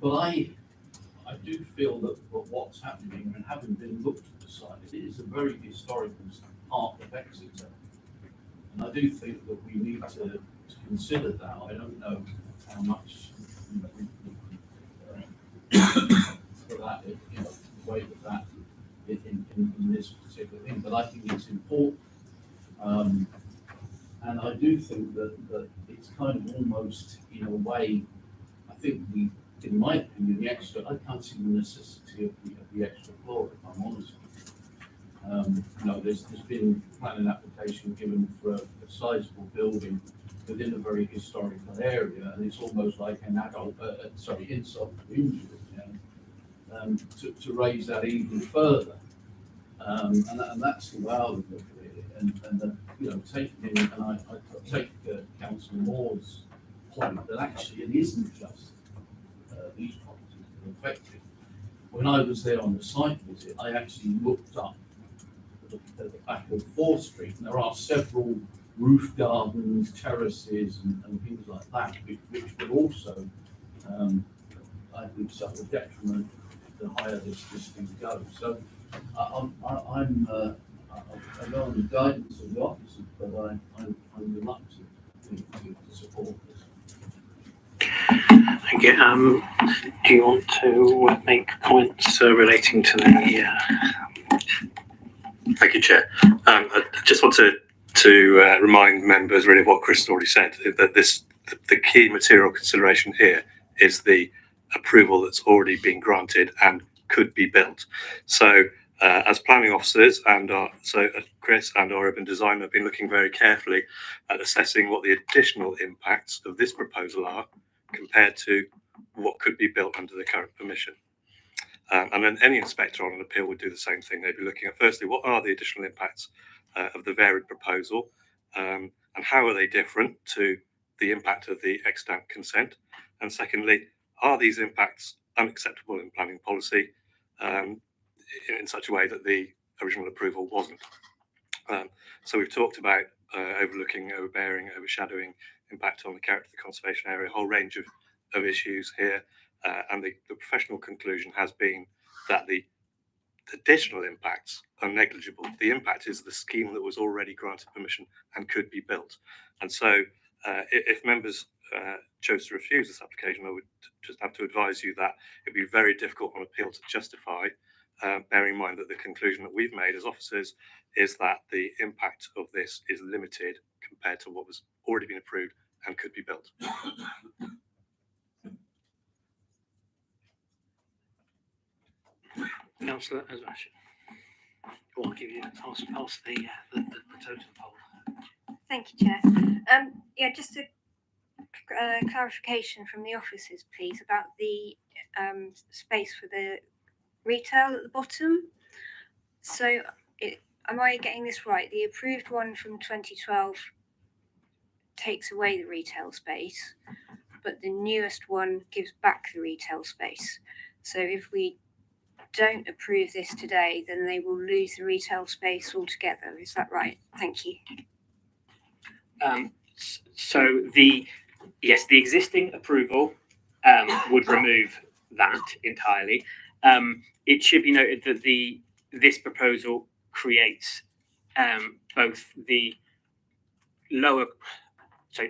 But I do feel that what's happening, and having been looked at the site, it is a very historical part of Exeter. And I do think that we need to consider that. I don't know how much for that, the way that in this particular thing, but I think it's important. And I do think that it's kind of almost, in a way, I think in my opinion, the extra, I can't see the necessity of the extra floor, if I'm honest with you. There's been planning application given for a sizable building within a very historical area, and it's almost like an adult, insult to injury, to raise that even further. And that's the way I would look at it. And you know, taking in, and I take Councillor Moore's point that actually it isn't just these properties that are affected. When I was there on the site visit, I actually looked up at the back of 4th Street, and there are several roof gardens, terraces, and things like that, which would also, I think, suffer detriment the higher this thing goes. So I go on the guidance of the officers, but I'm reluctant to support this. Thank you. Do you want to make comments relating to the? Thank you, Chair. I just want to remind members really of what Chris already said, that the key material consideration here is the approval that's already been granted and could be built. So as planning officers Chris and our urban designer have been looking very carefully at assessing what the additional impacts of this proposal are compared to what could be built under the current permission. And then any inspector on an appeal would do the same thing. They'd be looking at, firstly, what are the additional impacts of the varied proposal, and how are they different to the impact of the extant consent? And secondly, are these impacts unacceptable in planning policy in such a way that the original approval wasn't? So we've talked about overlooking, overbearing, overshadowing, impact on the character of the conservation area, a whole range of issues here. And the professional conclusion has been that the additional impacts are negligible. The impact is the scheme that was already granted permission and could be built. And so if members chose to refuse this application, I would just have to advise you that it'd be very difficult on appeal to justify, bearing in mind that the conclusion that we've made as officers is that the impact of this is limited compared to what was already been approved and could be built. Councillor Azmash. I'll give you pass the totem pole. Thank you, Chair. Yeah, just a clarification from the officers, please, about the space for the retail at the bottom. So, am I getting this right? The approved one from 2012 takes away the retail space, but the newest one gives back the retail space. So, if we don't approve this today, then they will lose the retail space altogether. Is that right? Thank you. So the existing approval would remove that entirely. It should be noted that this proposal creates both the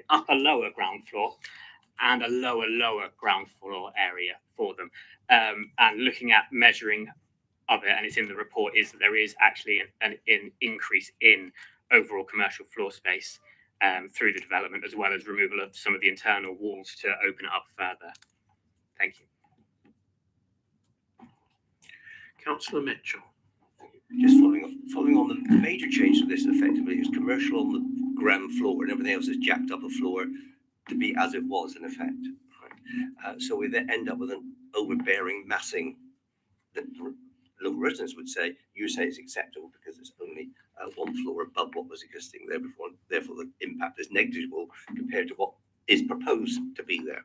upper lower ground floor and a lower ground floor area for them. And looking at measuring of it, and it's in the report, is that there is actually an increase in overall commercial floor space through the development, as well as removal of some of the internal walls to open it up further. Thank you. Councillor Mitchell. Just following on, the major change to this effectively is commercial on the ground floor and everything else is jacked up a floor to be as it was in effect. Right? So we then end up with an overbearing massing that local residents would say, you say it's acceptable because it's only one floor above what was existing there before, therefore the impact is negligible compared to what is proposed to be there.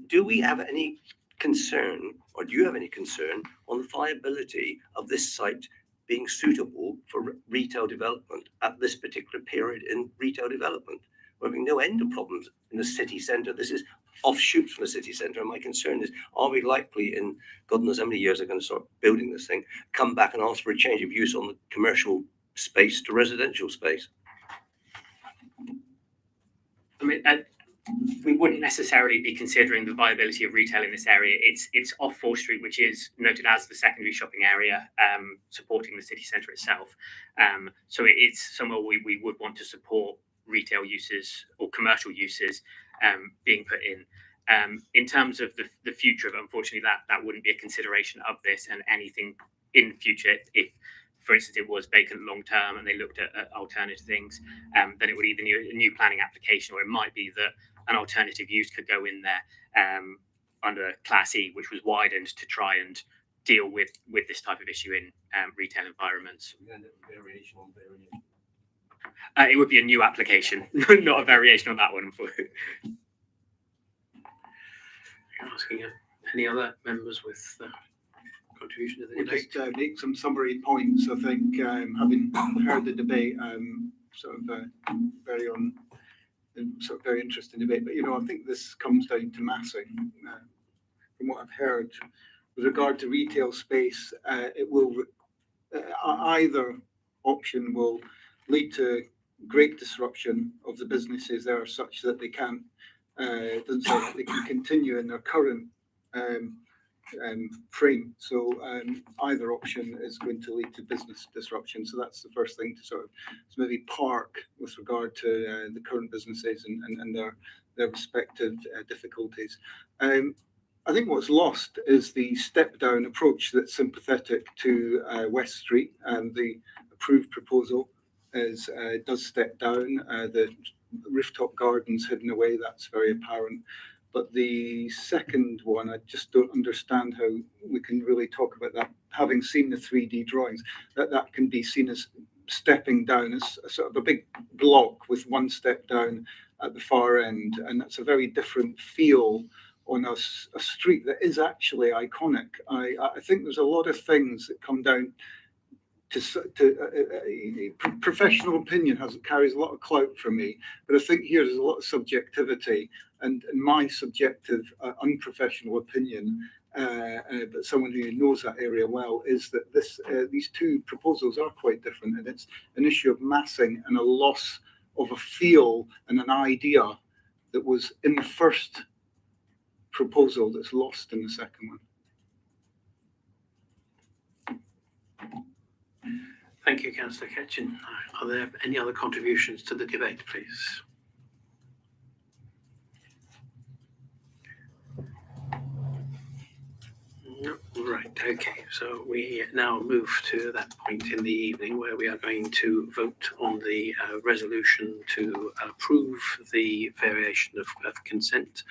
Do we have any concern, or do you have any concern on the viability of this site being suitable for retail development at this particular period in retail development? We're having no end of problems in the city centre. This is offshoots from the city centre, and my concern is, are we likely in God knows how many years are going to start building this thing, come back and ask for a change of use on the commercial space to residential space? I mean, we wouldn't necessarily be considering the viability of retail in this area. It's off 4th Street, which is noted as the secondary shopping area, supporting the city centre itself. So it is somewhere we would want to support retail uses or commercial uses being put in. In terms of the future of it, unfortunately, that wouldn't be a consideration of this, and anything in the future, if, for instance, it was vacant long term and they looked at alternative things, then it would either need a new planning application, or it might be that an alternative use could go in there under Class E, which was widened to try and deal with this type of issue in retail environments. It would be a new application, not a variation on that one. Asking any other members with contribution to the We'll debate? just make some summary points. I think having heard the debate, very interesting debate. But I think this comes down to massing. From what I've heard, with regard to retail space, it will either option will lead to great disruption of the businesses there, such that they can't doesn't say that they can continue in their current frame. So either option is going to lead to business disruption. So that's the first thing to maybe park with regard to the current businesses and their respective difficulties. I think what's lost is the step-down approach that's sympathetic to West Street, and the approved proposal does step down. The rooftop gardens hidden away, that's very apparent. But the second one, I just don't understand how we can really talk about that, having seen the 3D drawings, that can be seen as stepping down, as a sort of a big block with one step down at the far end. And that's a very different feel on a street that is actually iconic. I think there's a lot of things that come down to professional opinion carries a lot of clout for me, but I think here there's a lot of subjectivity, and my subjective unprofessional opinion, but someone who knows that area well, is that these two proposals are quite different, and it's an issue of massing and a loss of a feel and an idea that was in the first proposal that's lost in the second one. Thank you, Councillor Ketchin. Are there any other contributions to the debate, please? No. Right, okay. So we now move to that point in the evening where we are going to vote on the resolution to approve the variation of consent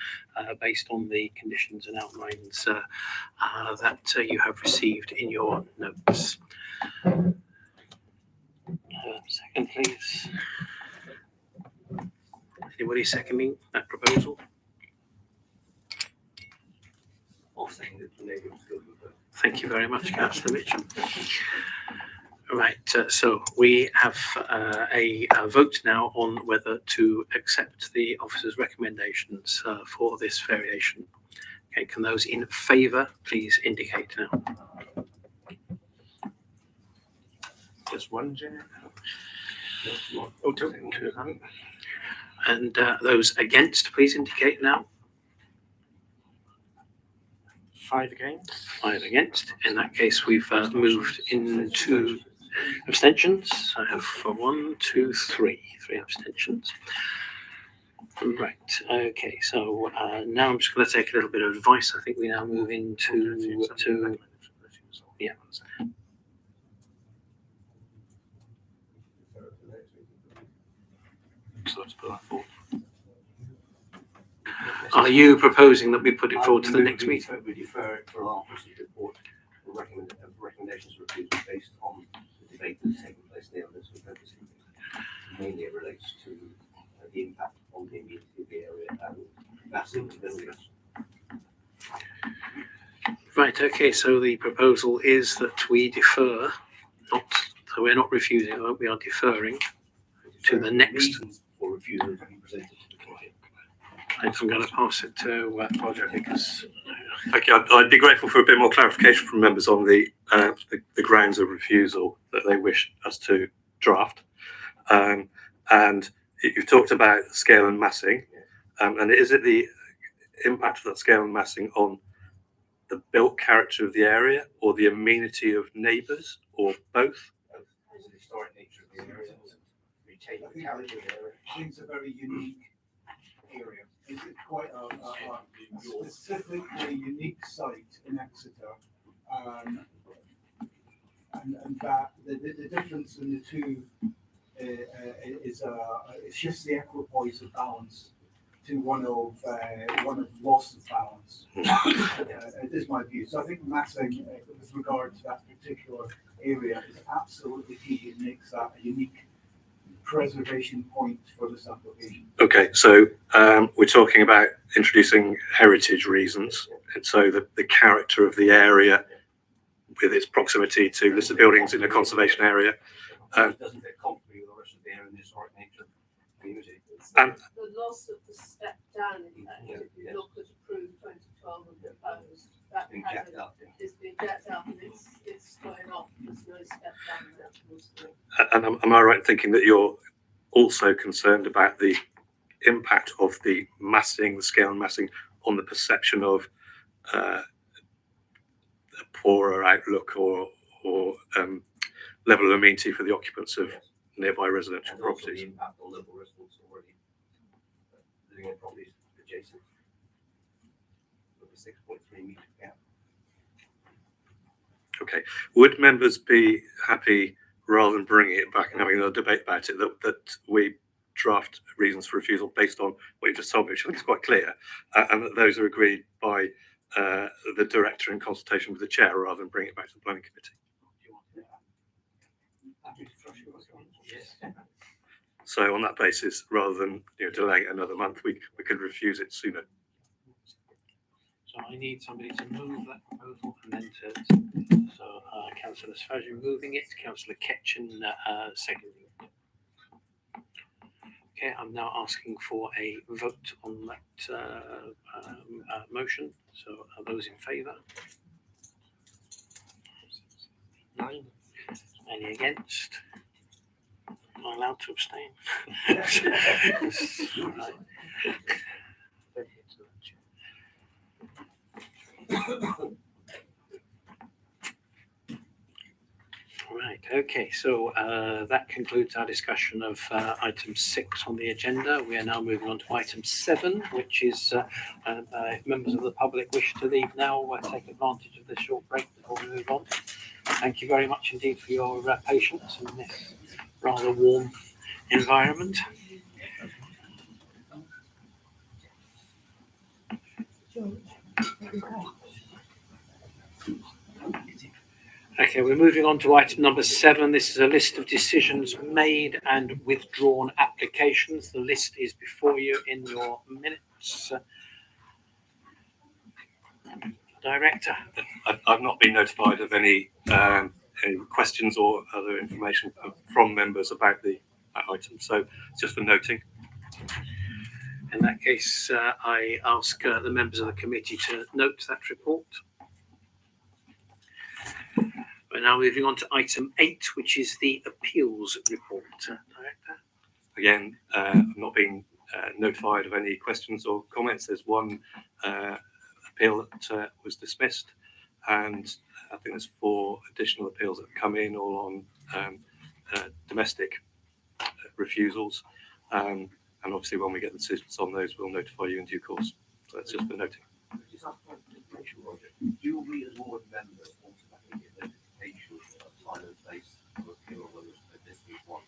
based on the conditions and outlines that you have received in your notes. Second, please. Anybody seconding that proposal? I'll second it. Thank you very much, Councillor Mitchell. Right, so we have a vote now on whether to accept the officer's recommendations for this variation. Okay, can those in favour please indicate now? Just one, Chair. Oh, two. And those against, please indicate now. 5 against. 5 against. In that case, we've moved into abstentions. I have 1, 2, 3 abstentions. Right. Okay. So now I'm just going to take a little bit of advice. I think we now move into yeah. So let's put that forward. Are you proposing that we put it forward to the next meeting? We defer it for our officer's report for recommendations refused based on the debate that's taking place there on this purpose. Mainly it relates to the impact on the immediate area and massing the buildings. Right. Okay. So the proposal is that we defer, so we're not refusing it, we are deferring to the next. For refusal to be presented to the client. I'm going to pass it to Roger because. Thank you. I'd be grateful for a bit more clarification from members on the grounds of refusal that they wish us to draft. And you've talked about scale and massing, and is it the impact of that scale and massing on the built character of the area, or the amenity of neighbours, or both? The historic nature of the area, retaining the character of the area. I think it's a very unique area. It's quite a specifically unique site in Exeter, and that the difference in the two is it's just the equipoise of balance to one of loss of balance. It is my view. So I think massing with regard to that particular area is absolutely key. It makes that a unique preservation point for this application. Okay, so we're talking about introducing heritage reasons, and so the character of the area with its proximity to listed buildings in a conservation area. Doesn't fit comfortably with the rest of the area and the historic nature of the community. And the loss of the step down effect, if you look at approved 2012 and proposed, that has been jacked up and it's going off. There's no step down there. and am I right in thinking that you're also concerned about the impact of the massing, the scale and massing on the perception of a poorer outlook or level of amenity for the occupants of nearby residential properties? The impact on local residents already living in properties adjacent with a 6.3 metre gap. Okay. Would members be happy, rather than bringing it back and having another debate about it, that we draft reasons for refusal based on what you just told me, which I think is quite clear, and that those are agreed by the director in consultation with the chair, rather than bring it back to the planning committee? So on that basis, rather than delaying it another month, we could refuse it sooner. So I need somebody to move that proposal and then so Councillor Sfajan moving it, Councillor Ketchen seconding it. Okay, I'm now asking for a vote on that motion. So are those in favour? 9. Any against? Am I allowed to abstain? Right. Right, okay, so that concludes our discussion of item 6 on the agenda. We are now moving on to item 7, which is if members of the public wish to leave now, take advantage of this short break before we move on. Thank you very much indeed for your patience in this rather warm environment. Okay, we're moving on to item number 7. This is a list of decisions made and withdrawn applications. The list is before you in your minutes. Director. I've not been notified of any questions or other information from members about the item, so it's just for noting. In that case, I ask the members of the committee to note that report. We're now moving on to item 8, which is the appeals report. Director. Again, I've not been notified of any questions or comments. There's one appeal that was dismissed, and I think there's 4 additional appeals that have come in, all on domestic refusals. And obviously, when we get the decisions on those, we'll notify you in due course. So that's just for noting. Do we as ward members automatically get notification of time and place of appeal on this one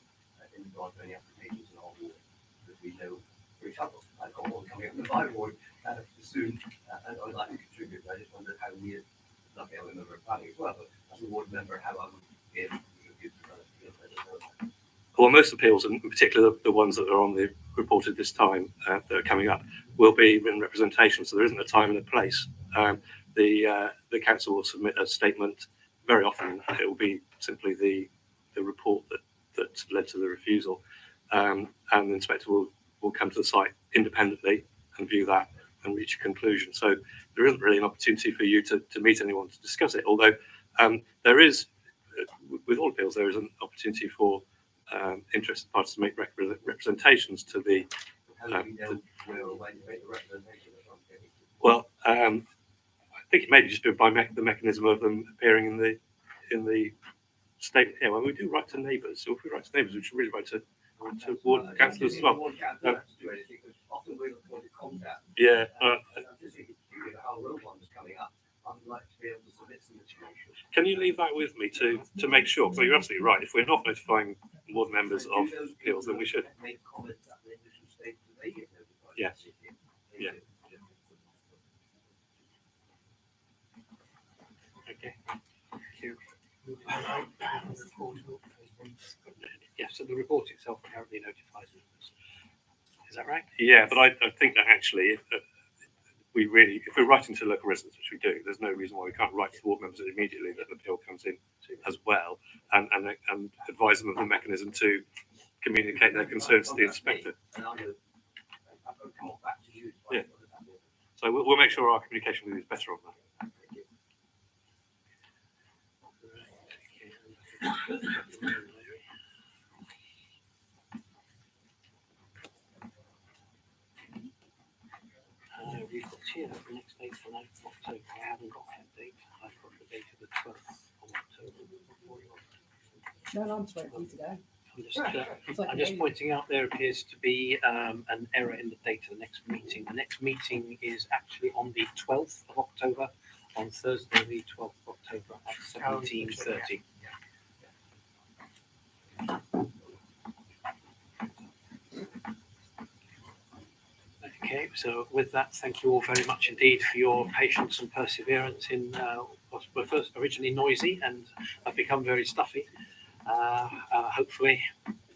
in regard to any applications in our ward that we know? For example, I've got one coming up in my ward soon, and I'd like to contribute. I just wondered how we, not a member of planning as well, but as a ward member, how I would give Well, most appeals, and in particular the ones that are on the reported this time that are coming up, will be in representation. So there isn't a time and a place. The council will submit a statement. Very often it will be simply the report that led to the refusal, and the inspector will come to the site independently and view that and reach a conclusion. So there isn't really an opportunity for you to meet anyone to discuss it. Although there is, with all appeals, there is an opportunity for interested parties to make representations to the. Well, I think it may be just by the mechanism of them appearing in the statement here. Well, we do write to neighbours, so if we write to neighbours, we should really write to ward councillors as well. Yeah. Can you leave that with me to make sure? So you're absolutely right. If we're not notifying ward members of appeals, then we should. Yes. Okay. Thank you. Yes, so the report itself apparently notifies members. Is that right? Yeah, but I think that actually, if we're writing to local residents, which we do, there's no reason why we can't write to board members immediately that the appeal comes in as well, and advise them of the mechanism to communicate their concerns to the inspector. Yeah. So we'll make sure our communication with you is better on that. We've got here the next date for 9th of October. I haven't got that date. I've got the date of the 12th of October. No, I'm just waiting for you to go. I'm just pointing out there appears to be an error in the date of the next meeting. The next meeting is actually on the 12th of October, on Thursday, the 12th of October at 17:30. Okay, so with that, thank you all very much indeed for your patience and perseverance in what were first originally noisy and have become very stuffy. Hopefully,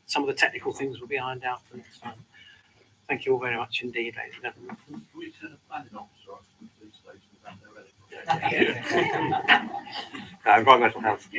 some of the technical things will be ironed out for next time. Thank you all very much indeed, ladies and gentlemen. Can we turn a planning officer off the police station about their Environmental health.